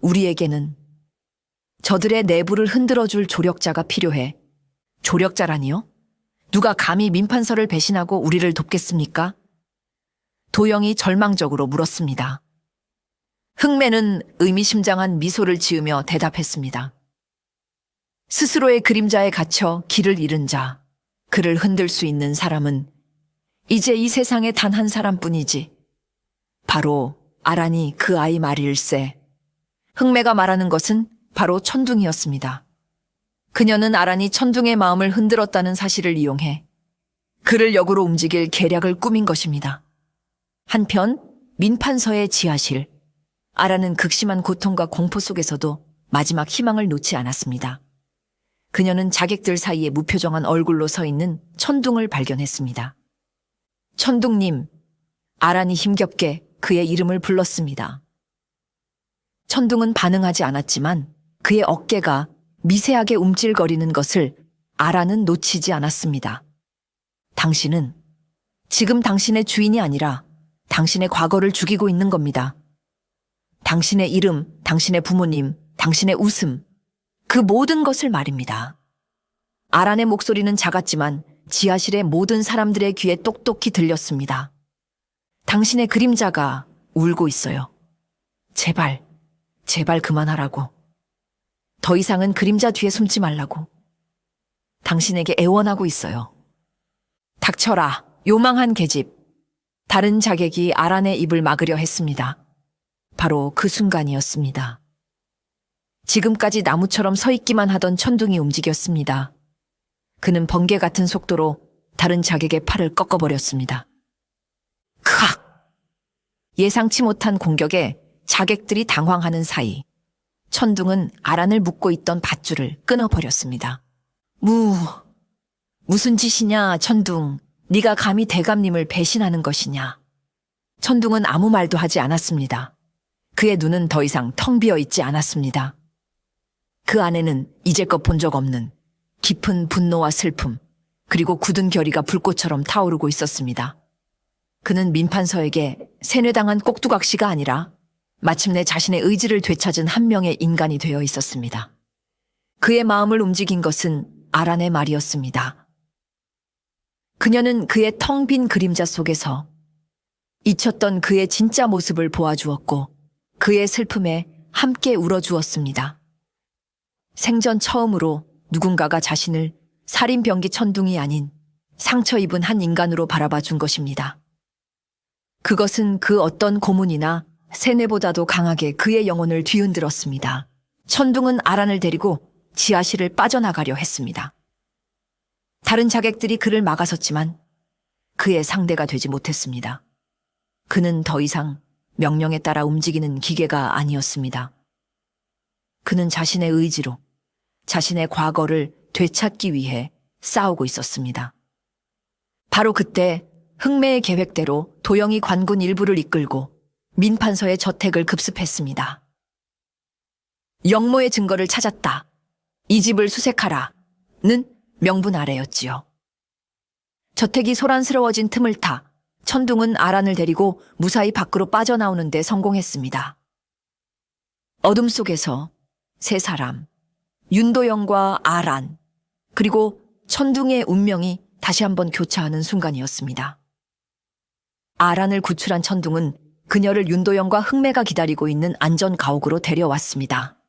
우리에게는 저들의 내부를 흔들어줄 조력자가 필요해. 조력자라니요? 누가 감히 민판서를 배신하고 우리를 돕겠습니까? 도영이 절망적으로 물었습니다. 흥매는 의미심장한 미소를 지으며 대답했습니다. 스스로의 그림자에 갇혀 길을 잃은 자, 그를 흔들 수 있는 사람은 이제 이 세상에 단 한 사람뿐이지. 바로 아란이 그 아이 말일세. 흥매가 말하는 것은 바로 천둥이었습니다. 그녀는 아란이 천둥의 마음을 흔들었다는 사실을 이용해 그를 역으로 움직일 계략을 꾸민 것입니다. 한편 민판서의 지하실. 아란은 극심한 고통과 공포 속에서도 마지막 희망을 놓지 않았습니다. 그녀는 자객들 사이에 무표정한 얼굴로 서 있는 천둥을 발견했습니다. 천둥님, 아란이 힘겹게 그의 이름을 불렀습니다. 천둥은 반응하지 않았지만 그의 어깨가 미세하게 움찔거리는 것을 아란은 놓치지 않았습니다. 당신은 지금 당신의 주인이 아니라 당신의 과거를 죽이고 있는 겁니다. 당신의 이름, 당신의 부모님, 당신의 웃음, 그 모든 것을 말입니다. 아란의 목소리는 작았지만 지하실의 모든 사람들의 귀에 똑똑히 들렸습니다. 당신의 그림자가 울고 있어요. 제발 그만하라고. 더 이상은 그림자 뒤에 숨지 말라고. 당신에게 애원하고 있어요. 닥쳐라, 요망한 계집. 다른 자객이 아란의 입을 막으려 했습니다. 바로 그 순간이었습니다. 지금까지 나무처럼 서 있기만 하던 천둥이 움직였습니다. 그는 번개 같은 속도로 다른 자객의 팔을 꺾어버렸습니다. 크악! 예상치 못한 공격에 자객들이 당황하는 사이 천둥은 아란을 묶고 있던 밧줄을 끊어버렸습니다. 무슨 짓이냐, 천둥. 네가 감히 대감님을 배신하는 것이냐. 천둥은 아무 말도 하지 않았습니다. 그의 눈은 더 이상 텅 비어 있지 않았습니다. 그 안에는 이제껏 본 적 없는 깊은 분노와 슬픔, 그리고 굳은 결의가 불꽃처럼 타오르고 있었습니다. 그는 민판서에게 세뇌당한 꼭두각시가 아니라 마침내 자신의 의지를 되찾은 한 명의 인간이 되어 있었습니다. 그의 마음을 움직인 것은 아란의 말이었습니다. 그녀는 그의 텅 빈 그림자 속에서 잊혔던 그의 진짜 모습을 보아주었고 그의 슬픔에 함께 울어주었습니다. 생전 처음으로 누군가가 자신을 살인병기 천둥이 아닌 상처 입은 한 인간으로 바라봐 준 것입니다. 그것은 그 어떤 고문이나 세뇌보다도 강하게 그의 영혼을 뒤흔들었습니다. 천둥은 아란을 데리고 지하실을 빠져나가려 했습니다. 다른 자객들이 그를 막아섰지만 그의 상대가 되지 못했습니다. 그는 더 이상 명령에 따라 움직이는 기계가 아니었습니다. 그는 자신의 의지로 자신의 과거를 되찾기 위해 싸우고 있었습니다. 바로 그때 흥매의 계획대로 도영이 관군 일부를 이끌고 민판서의 저택을 급습했습니다. 영모의 증거를 찾았다. 이 집을 수색하라는 명분 아래였지요. 저택이 소란스러워진 틈을 타 천둥은 아란을 데리고 무사히 밖으로 빠져나오는 데 성공했습니다. 어둠 속에서 세 사람, 윤도영과 아란, 그리고 천둥의 운명이 다시 한번 교차하는 순간이었습니다. 아란을 구출한 천둥은 그녀를 윤도영과 흥매가 기다리고 있는 안전 가옥으로 데려왔습니다.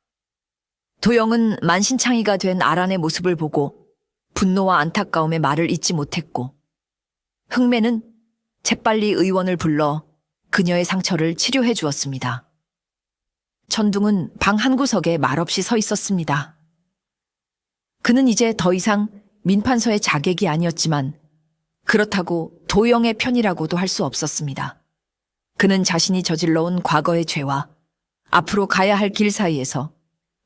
도영은 만신창이가 된 아란의 모습을 보고 분노와 안타까움의 말을 잇지 못했고, 흥매는 재빨리 의원을 불러 그녀의 상처를 치료해 주었습니다. 천둥은 방 한 구석에 말없이 서 있었습니다. 그는 이제 더 이상 민판서의 자객이 아니었지만 그렇다고 도영의 편이라고도 할 수 없었습니다. 그는 자신이 저질러온 과거의 죄와 앞으로 가야 할 길 사이에서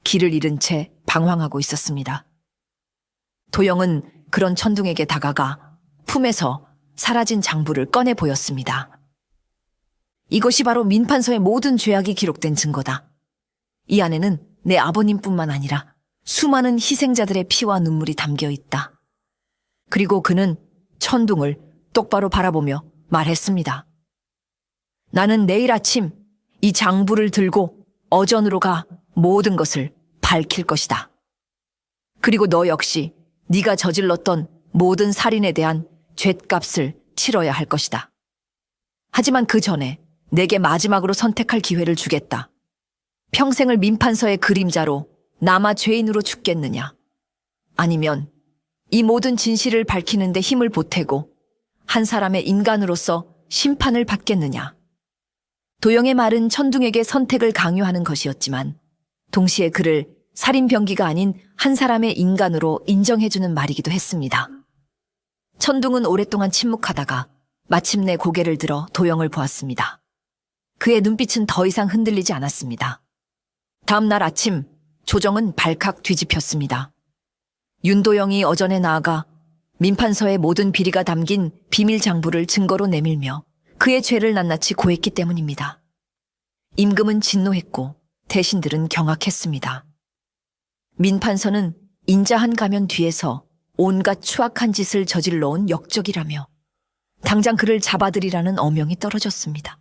길을 잃은 채 방황하고 있었습니다. 도영은 그런 천둥에게 다가가 품에서 사라진 장부를 꺼내 보였습니다. 이것이 바로 민판서의 모든 죄악이 기록된 증거다. 이 안에는 내 아버님뿐만 아니라 수많은 희생자들의 피와 눈물이 담겨 있다. 그리고 그는 천둥을 똑바로 바라보며 말했습니다. 나는 내일 아침 이 장부를 들고 어전으로 가 모든 것을 밝힐 것이다. 그리고 너 역시 네가 저질렀던 모든 살인에 대한 죗값을 치러야 할 것이다. 하지만 그 전에 내게 마지막으로 선택할 기회를 주겠다. 평생을 민판서의 그림자로 남아 죄인으로 죽겠느냐? 아니면 이 모든 진실을 밝히는 데 힘을 보태고 한 사람의 인간으로서 심판을 받겠느냐? 도영의 말은 천둥에게 선택을 강요하는 것이었지만 동시에 그를 살인병기가 아닌 한 사람의 인간으로 인정해주는 말이기도 했습니다. 천둥은 오랫동안 침묵하다가 마침내 고개를 들어 도영을 보았습니다. 그의 눈빛은 더 이상 흔들리지 않았습니다. 다음 날 아침 조정은 발칵 뒤집혔습니다. 윤도영이 어전에 나아가 민판서의 모든 비리가 담긴 비밀 장부를 증거로 내밀며 그의 죄를 낱낱이 고했기 때문입니다. 임금은 진노했고 대신들은 경악했습니다. 민판서는 인자한 가면 뒤에서 온갖 추악한 짓을 저질러온 역적이라며 당장 그를 잡아들이라는 어명이 떨어졌습니다.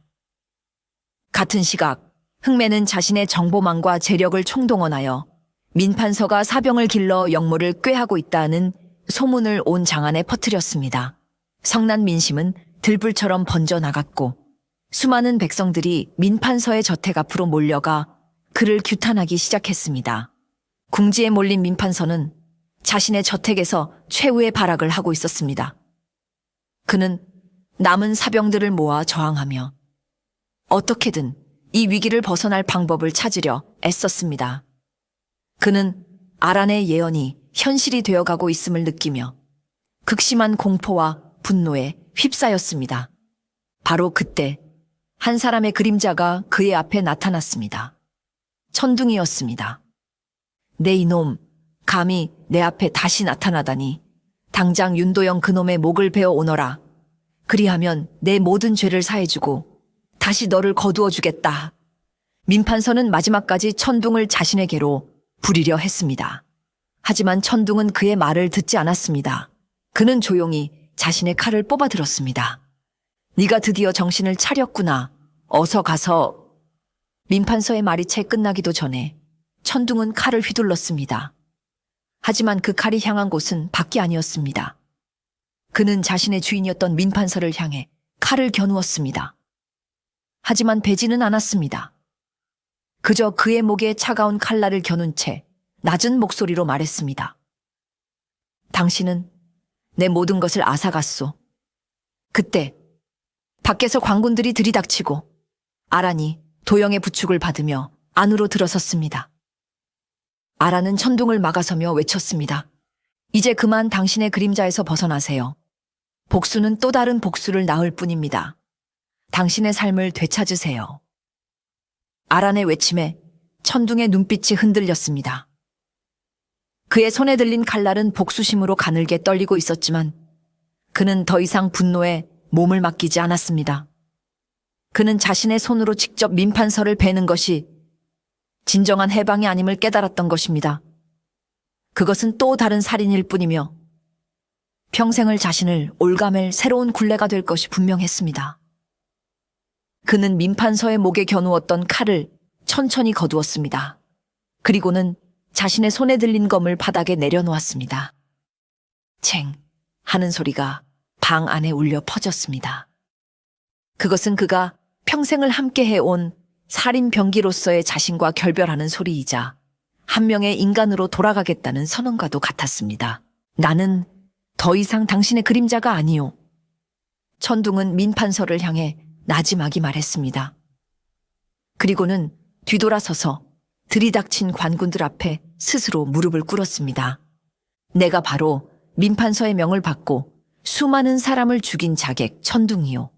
같은 시각 흥매는 자신의 정보망과 재력을 총동원하여 민판서가 사병을 길러 영모를 꾀하고 있다는 소문을 온 장안에 퍼뜨렸습니다. 성난 민심은 들불처럼 번져나갔고 수많은 백성들이 민판서의 저택 앞으로 몰려가 그를 규탄하기 시작했습니다. 궁지에 몰린 민판서는 자신의 저택에서 최후의 발악을 하고 있었습니다. 그는 남은 사병들을 모아 저항하며 어떻게든 이 위기를 벗어날 방법을 찾으려 애썼습니다. 그는 아란의 예언이 현실이 되어가고 있음을 느끼며 극심한 공포와 분노에 휩싸였습니다. 바로 그때 한 사람의 그림자가 그의 앞에 나타났습니다. 천둥이었습니다. 내 이놈, 감히 내 앞에 다시 나타나다니 당장 윤도영 그놈의 목을 베어 오너라. 그리하면 내 모든 죄를 사해주고 다시 너를 거두어 주겠다. 민판서는 마지막까지 천둥을 자신에게로 부리려 했습니다. 하지만 천둥은 그의 말을 듣지 않았습니다. 그는 조용히 자신의 칼을 뽑아들었습니다. 네가 드디어 정신을 차렸구나. 어서 가서. 민판서의 말이 채 끝나기도 전에 천둥은 칼을 휘둘렀습니다. 하지만 그 칼이 향한 곳은 밖이 아니었습니다. 그는 자신의 주인이었던 민판서를 향해 칼을 겨누었습니다. 하지만 베지는 않았습니다. 그저 그의 목에 차가운 칼날을 겨눈 채 낮은 목소리로 말했습니다. 당신은 내 모든 것을 앗아갔소. 그때 밖에서 광군들이 들이닥치고 아란이 도영의 부축을 받으며 안으로 들어섰습니다. 아란은 천둥을 막아서며 외쳤습니다. 이제 그만 당신의 그림자에서 벗어나세요. 복수는 또 다른 복수를 낳을 뿐입니다. 당신의 삶을 되찾으세요. 아란의 외침에 천둥의 눈빛이 흔들렸습니다. 그의 손에 들린 칼날은 복수심으로 가늘게 떨리고 있었지만 그는 더 이상 분노에 몸을 맡기지 않았습니다. 그는 자신의 손으로 직접 민판서를 베는 것이 진정한 해방이 아님을 깨달았던 것입니다. 그것은 또 다른 살인일 뿐이며 평생을 자신을 올가맬 새로운 굴레가 될 것이 분명했습니다. 그는 민판서의 목에 겨누었던 칼을 천천히 거두었습니다. 그리고는 자신의 손에 들린 검을 바닥에 내려놓았습니다. 챙 하는 소리가 방 안에 울려 퍼졌습니다. 그것은 그가 평생을 함께 해온 살인 병기로서의 자신과 결별하는 소리이자 한 명의 인간으로 돌아가겠다는 선언과도 같았습니다. 나는 더 이상 당신의 그림자가 아니오. 천둥은 민판서를 향해 나지막이 말했습니다. 그리고는 뒤돌아서서 들이닥친 관군들 앞에 스스로 무릎을 꿇었습니다. 내가 바로 민판서의 명을 받고 수많은 사람을 죽인 자객 천둥이요.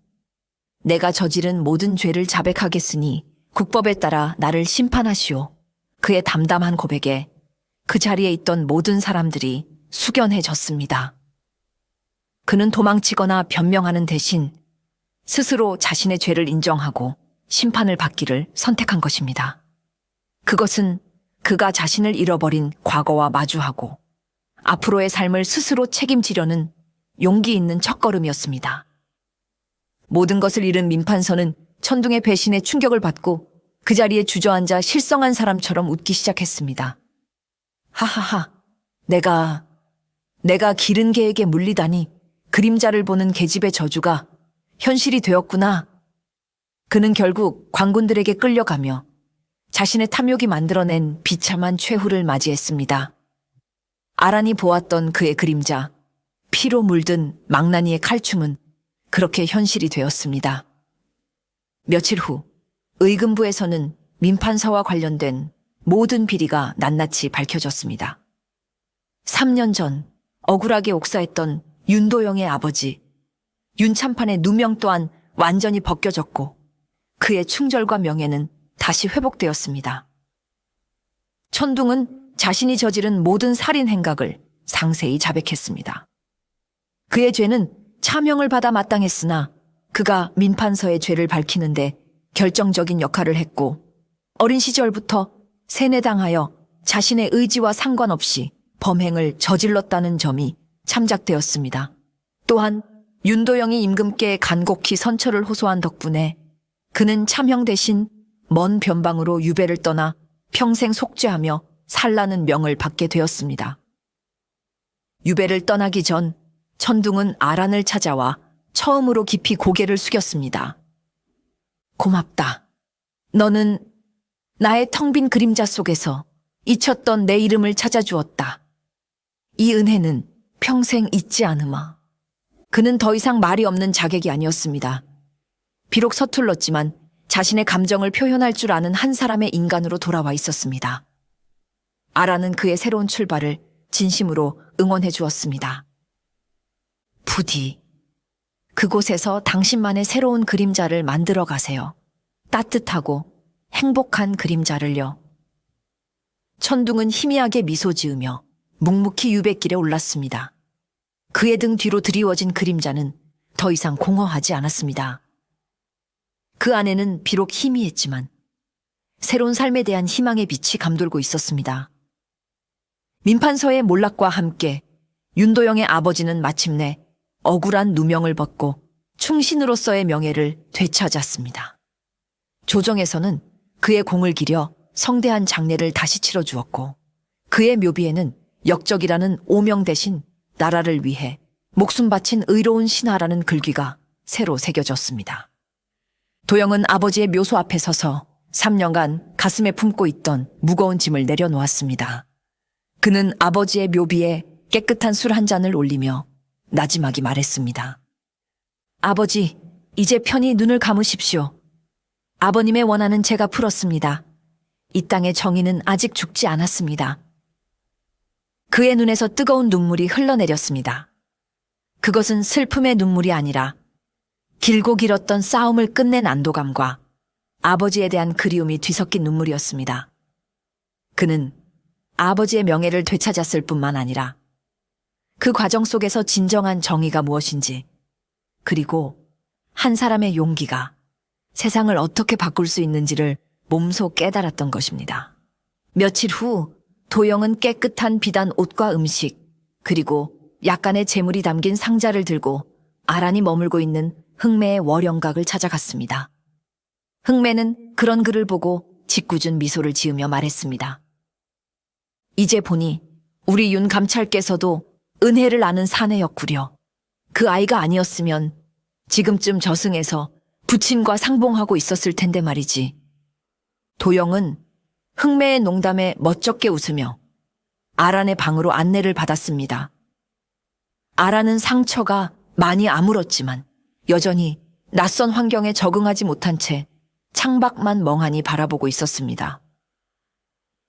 내가 저지른 모든 죄를 자백하겠으니 국법에 따라 나를 심판하시오. 그의 담담한 고백에 그 자리에 있던 모든 사람들이 숙연해졌습니다. 그는 도망치거나 변명하는 대신 스스로 자신의 죄를 인정하고 심판을 받기를 선택한 것입니다. 그것은 그가 자신을 잃어버린 과거와 마주하고 앞으로의 삶을 스스로 책임지려는 용기 있는 첫걸음이었습니다. 모든 것을 잃은 민판서는 천둥의 배신에 충격을 받고 그 자리에 주저앉아 실성한 사람처럼 웃기 시작했습니다. 하하하, 내가 기른 개에게 물리다니 그림자를 보는 계집의 저주가 현실이 되었구나. 그는 결국 관군들에게 끌려가며 자신의 탐욕이 만들어낸 비참한 최후를 맞이했습니다. 아란이 보았던 그의 그림자, 피로 물든 망나니의 칼춤은 그렇게 현실이 되었습니다. 며칠 후 의금부에서는 민판서와 관련된 모든 비리가 낱낱이 밝혀졌습니다. 3년 전 억울하게 옥사했던 윤도영의 아버지 윤참판의 누명 또한 완전히 벗겨졌고 그의 충절과 명예는 다시 회복되었습니다. 천둥은 자신이 저지른 모든 살인 행각을 상세히 자백했습니다. 그의 죄는 차명을 받아 마땅했으나 그가 민판서의 죄를 밝히는데 결정적인 역할을 했고 어린 시절부터 세뇌당하여 자신의 의지와 상관없이 범행을 저질렀다는 점이 참작되었습니다. 또한 윤도영이 임금께 간곡히 선처를 호소한 덕분에 그는 차명 대신 먼 변방으로 유배를 떠나 평생 속죄하며 살라는 명을 받게 되었습니다. 유배를 떠나기 전 천둥은 아란을 찾아와 처음으로 깊이 고개를 숙였습니다. 고맙다. 너는 나의 텅 빈 그림자 속에서 잊혔던 내 이름을 찾아주었다. 이 은혜는 평생 잊지 않으마. 그는 더 이상 말이 없는 자객이 아니었습니다. 비록 서툴렀지만 자신의 감정을 표현할 줄 아는 한 사람의 인간으로 돌아와 있었습니다. 아라는 그의 새로운 출발을 진심으로 응원해 주었습니다. 부디 그곳에서 당신만의 새로운 그림자를 만들어 가세요. 따뜻하고 행복한 그림자를요. 천둥은 희미하게 미소 지으며 묵묵히 유배길에 올랐습니다. 그의 등 뒤로 드리워진 그림자는 더 이상 공허하지 않았습니다. 그 안에는 비록 희미했지만 새로운 삶에 대한 희망의 빛이 감돌고 있었습니다. 민판서의 몰락과 함께 윤도영의 아버지는 마침내 억울한 누명을 벗고 충신으로서의 명예를 되찾았습니다. 조정에서는 그의 공을 기려 성대한 장례를 다시 치러주었고 그의 묘비에는 역적이라는 오명 대신 나라를 위해 목숨 바친 의로운 신하라는 글귀가 새로 새겨졌습니다. 도영은 아버지의 묘소 앞에 서서 3년간 가슴에 품고 있던 무거운 짐을 내려놓았습니다. 그는 아버지의 묘비에 깨끗한 술 한 잔을 올리며 나지막이 말했습니다. 아버지, 이제 편히 눈을 감으십시오. 아버님의 원한은 제가 풀었습니다. 이 땅의 정의는 아직 죽지 않았습니다. 그의 눈에서 뜨거운 눈물이 흘러내렸습니다. 그것은 슬픔의 눈물이 아니라 길고 길었던 싸움을 끝낸 안도감과 아버지에 대한 그리움이 뒤섞인 눈물이었습니다. 그는 아버지의 명예를 되찾았을 뿐만 아니라 그 과정 속에서 진정한 정의가 무엇인지, 그리고 한 사람의 용기가 세상을 어떻게 바꿀 수 있는지를 몸소 깨달았던 것입니다. 며칠 후 도영은 깨끗한 비단 옷과 음식, 그리고 약간의 재물이 담긴 상자를 들고 아란이 머물고 있는 흥매의 월영각을 찾아갔습니다. 흥매는 그런 그를 보고 짓궂은 미소를 지으며 말했습니다. 이제 보니 우리 윤 감찰께서도 은혜를 아는 사내였구려. 그 아이가 아니었으면 지금쯤 저승에서 부친과 상봉하고 있었을 텐데 말이지. 도영은 흥매의 농담에 멋쩍게 웃으며 아란의 방으로 안내를 받았습니다. 아란은 상처가 많이 아물었지만 여전히 낯선 환경에 적응하지 못한 채 창밖만 멍하니 바라보고 있었습니다.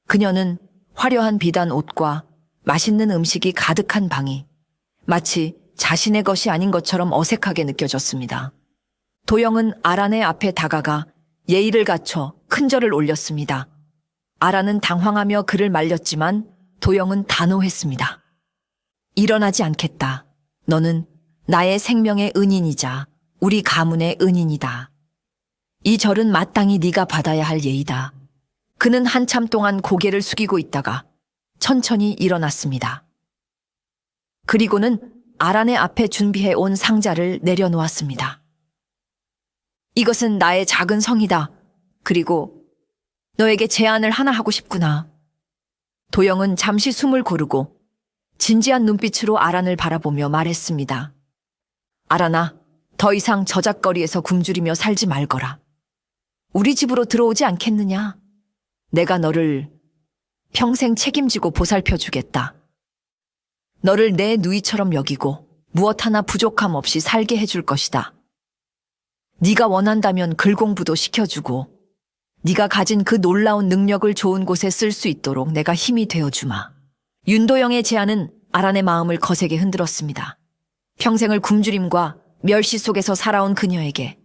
그녀는 화려한 비단 옷과 맛있는 음식이 가득한 방이 마치 자신의 것이 아닌 것처럼 어색하게 느껴졌습니다. 도영은 아란의 앞에 다가가 예의를 갖춰 큰절을 올렸습니다. 아란은 당황하며 그를 말렸지만 도영은 단호했습니다. 일어나지 않겠다. 너는 나의 생명의 은인이자 우리 가문의 은인이다. 이 절은 마땅히 네가 받아야 할 예의다. 그는 한참 동안 고개를 숙이고 있다가 천천히 일어났습니다. 그리고는 아란의 앞에 준비해 온 상자를 내려놓았습니다. 이것은 나의 작은 성이다. 그리고 너에게 제안을 하나 하고 싶구나. 도영은 잠시 숨을 고르고 진지한 눈빛으로 아란을 바라보며 말했습니다. 아란아, 더 이상 저작거리에서 굶주리며 살지 말거라. 우리 집으로 들어오지 않겠느냐? 내가 너를 평생 책임지고 보살펴주겠다. 너를 내 누이처럼 여기고 무엇 하나 부족함 없이 살게 해줄 것이다. 네가 원한다면 글공부도 시켜주고 네가 가진 그 놀라운 능력을 좋은 곳에 쓸 수 있도록 내가 힘이 되어주마. 윤도영의 제안은 아란의 마음을 거세게 흔들었습니다. 평생을 굶주림과 멸시 속에서 살아온 그녀에게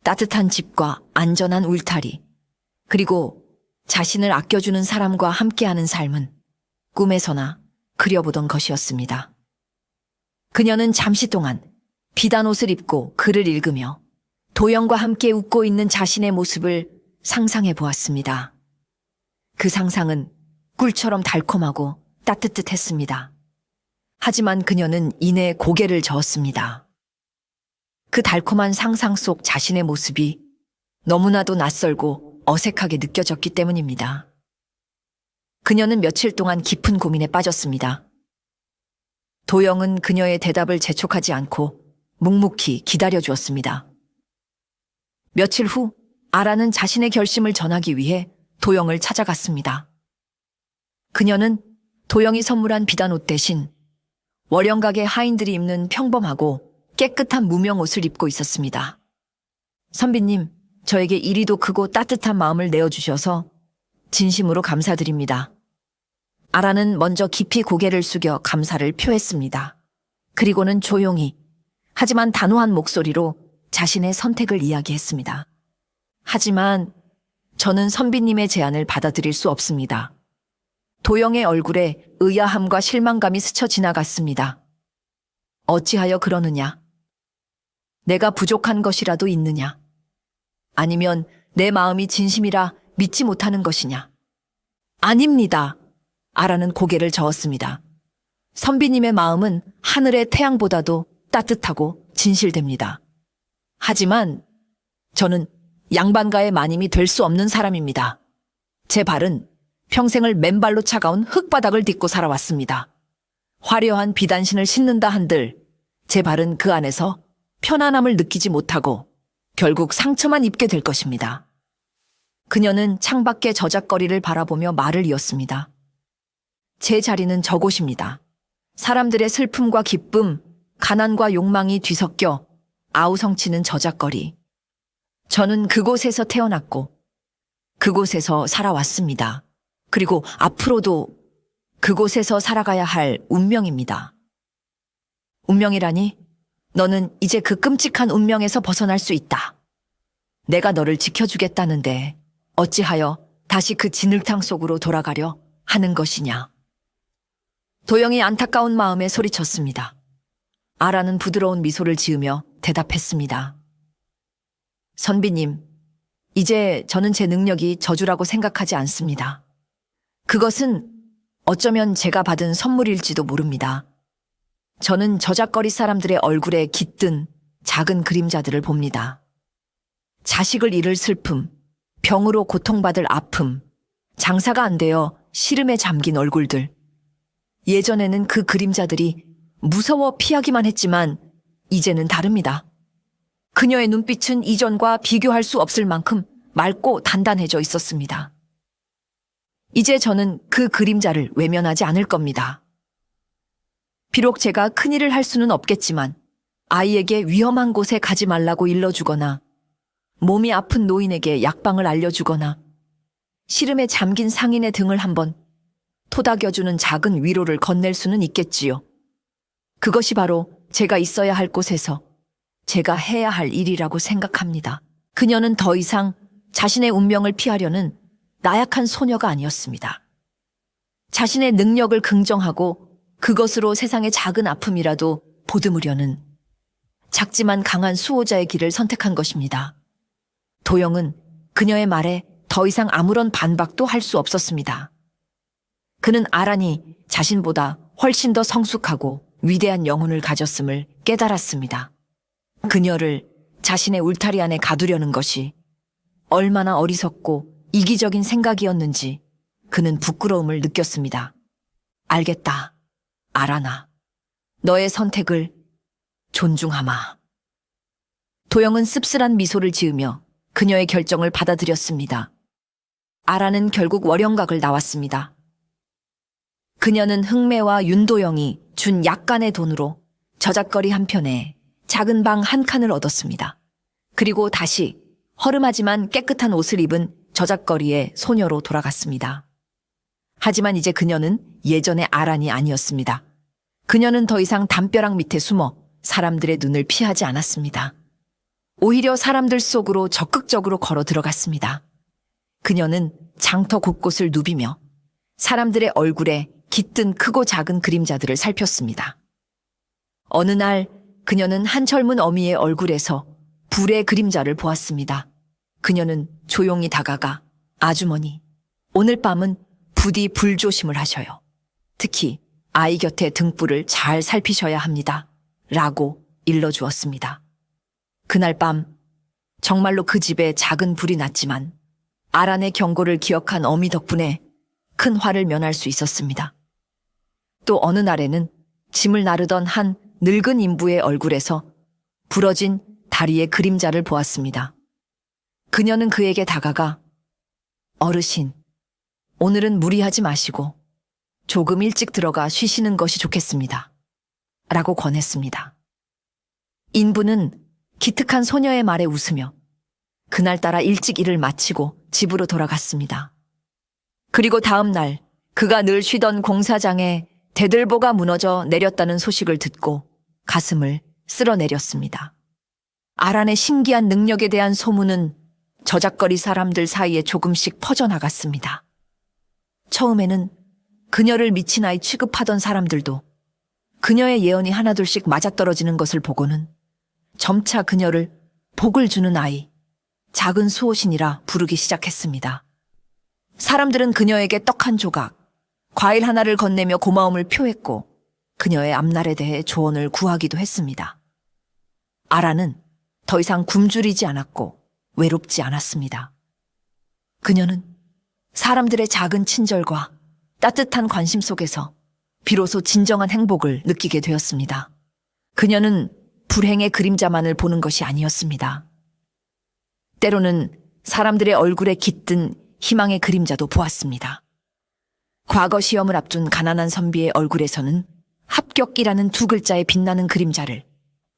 따뜻한 집과 안전한 울타리, 그리고 자신을 아껴주는 사람과 함께하는 삶은 꿈에서나 그려보던 것이었습니다. 그녀는 잠시 동안 비단 옷을 입고 글을 읽으며 도영과 함께 웃고 있는 자신의 모습을 상상해 보았습니다. 그 상상은 꿀처럼 달콤하고 따뜻했습니다. 하지만 그녀는 이내 고개를 저었습니다. 그 달콤한 상상 속 자신의 모습이 너무나도 낯설고 어색하게 느껴졌기 때문입니다. 그녀는 며칠 동안 깊은 고민에 빠졌습니다. 도영은 그녀의 대답을 재촉하지 않고 묵묵히 기다려주었습니다. 며칠 후 아란은 자신의 결심을 전하기 위해 도영을 찾아갔습니다. 그녀는 도영이 선물한 비단 옷 대신 월영각의 하인들이 입는 평범하고 깨끗한 무명 옷을 입고 있었습니다. 선비님, 저에게 이리도 크고 따뜻한 마음을 내어주셔서 진심으로 감사드립니다. 아란은 먼저 깊이 고개를 숙여 감사를 표했습니다. 그리고는 조용히, 하지만 단호한 목소리로 자신의 선택을 이야기했습니다. 하지만 저는 선비님의 제안을 받아들일 수 없습니다. 도영의 얼굴에 의아함과 실망감이 스쳐 지나갔습니다. 어찌하여 그러느냐? 내가 부족한 것이라도 있느냐? 아니면 내 마음이 진심이라 믿지 못하는 것이냐? 아닙니다. 아란은 고개를 저었습니다. 선비님의 마음은 하늘의 태양보다도 따뜻하고 진실됩니다. 하지만 저는 양반가의 마님이 될 수 없는 사람입니다. 제 발은 평생을 맨발로 차가운 흙바닥을 딛고 살아왔습니다. 화려한 비단신을 신는다 한들 제 발은 그 안에서 편안함을 느끼지 못하고 결국 상처만 입게 될 것입니다. 그녀는 창밖의 저작거리를 바라보며 말을 이었습니다. 제 자리는 저곳입니다. 사람들의 슬픔과 기쁨, 가난과 욕망이 뒤섞여 아우성치는 저작거리. 저는 그곳에서 태어났고 그곳에서 살아왔습니다. 그리고 앞으로도 그곳에서 살아가야 할 운명입니다. 운명이라니? 너는 이제 그 끔찍한 운명에서 벗어날 수 있다. 내가 너를 지켜주겠다는데 어찌하여 다시 그 진흙탕 속으로 돌아가려 하는 것이냐. 도영이 안타까운 마음에 소리쳤습니다. 아라는 부드러운 미소를 지으며 대답했습니다. 선비님, 이제 저는 제 능력이 저주라고 생각하지 않습니다. 그것은 어쩌면 제가 받은 선물일지도 모릅니다. 저는 저작거리 사람들의 얼굴에 깃든 작은 그림자들을 봅니다. 자식을 잃을 슬픔, 병으로 고통받을 아픔, 장사가 안 되어 시름에 잠긴 얼굴들. 예전에는 그 그림자들이 무서워 피하기만 했지만 이제는 다릅니다. 그녀의 눈빛은 이전과 비교할 수 없을 만큼 맑고 단단해져 있었습니다. 이제 저는 그 그림자를 외면하지 않을 겁니다. 비록 제가 큰일을 할 수는 없겠지만 아이에게 위험한 곳에 가지 말라고 일러주거나 몸이 아픈 노인에게 약방을 알려주거나 시름에 잠긴 상인의 등을 한번 토닥여주는 작은 위로를 건넬 수는 있겠지요. 그것이 바로 제가 있어야 할 곳에서 제가 해야 할 일이라고 생각합니다. 그녀는 더 이상 자신의 운명을 피하려는 나약한 소녀가 아니었습니다. 자신의 능력을 긍정하고 그것으로 세상의 작은 아픔이라도 보듬으려는 작지만 강한 수호자의 길을 선택한 것입니다. 도영은 그녀의 말에 더 이상 아무런 반박도 할 수 없었습니다. 그는 아란이 자신보다 훨씬 더 성숙하고 위대한 영혼을 가졌음을 깨달았습니다. 그녀를 자신의 울타리 안에 가두려는 것이 얼마나 어리석고 이기적인 생각이었는지 그는 부끄러움을 느꼈습니다. 알겠다, 아란아. 너의 선택을 존중하마. 도영은 씁쓸한 미소를 지으며 그녀의 결정을 받아들였습니다. 아란은 결국 월영각을 나왔습니다. 그녀는 흥매와 윤도영이 준 약간의 돈으로 저작거리 한 편에 작은 방 한 칸을 얻었습니다. 그리고 다시 허름하지만 깨끗한 옷을 입은 저작거리의 소녀로 돌아갔습니다. 하지만 이제 그녀는 예전의 아란이 아니었습니다. 그녀는 더 이상 담벼락 밑에 숨어 사람들의 눈을 피하지 않았습니다. 오히려 사람들 속으로 적극적으로 걸어 들어갔습니다. 그녀는 장터 곳곳을 누비며 사람들의 얼굴에 깃든 크고 작은 그림자들을 살폈습니다. 어느 날 그녀는 한 젊은 어미의 얼굴에서 불의 그림자를 보았습니다. 그녀는 조용히 다가가 아주머니, 오늘 밤은 부디 불조심을 하셔요. 특히 아이 곁에 등불을 잘 살피셔야 합니다. 라고 일러주었습니다. 그날 밤 정말로 그 집에 작은 불이 났지만 아란의 경고를 기억한 어미 덕분에 큰 화를 면할 수 있었습니다. 또 어느 날에는 짐을 나르던 한 늙은 인부의 얼굴에서 부러진 다리의 그림자를 보았습니다. 그녀는 그에게 다가가 어르신, 오늘은 무리하지 마시고 조금 일찍 들어가 쉬시는 것이 좋겠습니다. 라고 권했습니다. 인부는 기특한 소녀의 말에 웃으며 그날따라 일찍 일을 마치고 집으로 돌아갔습니다. 그리고 다음 날 그가 늘 쉬던 공사장에 대들보가 무너져 내렸다는 소식을 듣고 가슴을 쓸어내렸습니다. 아란의 신기한 능력에 대한 소문은 저작거리 사람들 사이에 조금씩 퍼져나갔습니다. 처음에는 그녀를 미친 아이 취급하던 사람들도 그녀의 예언이 하나둘씩 맞아떨어지는 것을 보고는 점차 그녀를 복을 주는 아이, 작은 수호신이라 부르기 시작했습니다. 사람들은 그녀에게 떡 한 조각, 과일 하나를 건네며 고마움을 표했고 그녀의 앞날에 대해 조언을 구하기도 했습니다. 아란은 더 이상 굶주리지 않았고 외롭지 않았습니다. 그녀는 사람들의 작은 친절과 따뜻한 관심 속에서 비로소 진정한 행복을 느끼게 되었습니다. 그녀는 불행의 그림자만을 보는 것이 아니었습니다. 때로는 사람들의 얼굴에 깃든 희망의 그림자도 보았습니다. 과거 시험을 앞둔 가난한 선비의 얼굴에서는 합격이라는 두 글자의 빛나는 그림자를,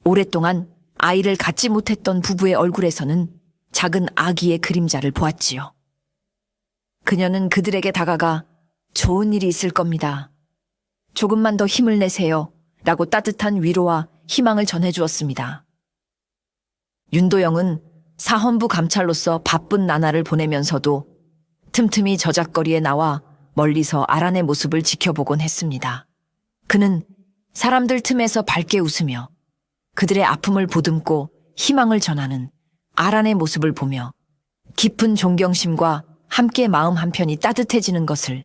오랫동안 아이를 갖지 못했던 부부의 얼굴에서는 작은 아기의 그림자를 보았지요. 그녀는 그들에게 다가가 좋은 일이 있을 겁니다. 조금만 더 힘을 내세요. 라고 따뜻한 위로와 희망을 전해주었습니다. 윤도영은 사헌부 감찰로서 바쁜 나날을 보내면서도 틈틈이 저작거리에 나와 멀리서 아란의 모습을 지켜보곤 했습니다. 그는 사람들 틈에서 밝게 웃으며 그들의 아픔을 보듬고 희망을 전하는 아란의 모습을 보며 깊은 존경심과 함께 마음 한편이 따뜻해지는 것을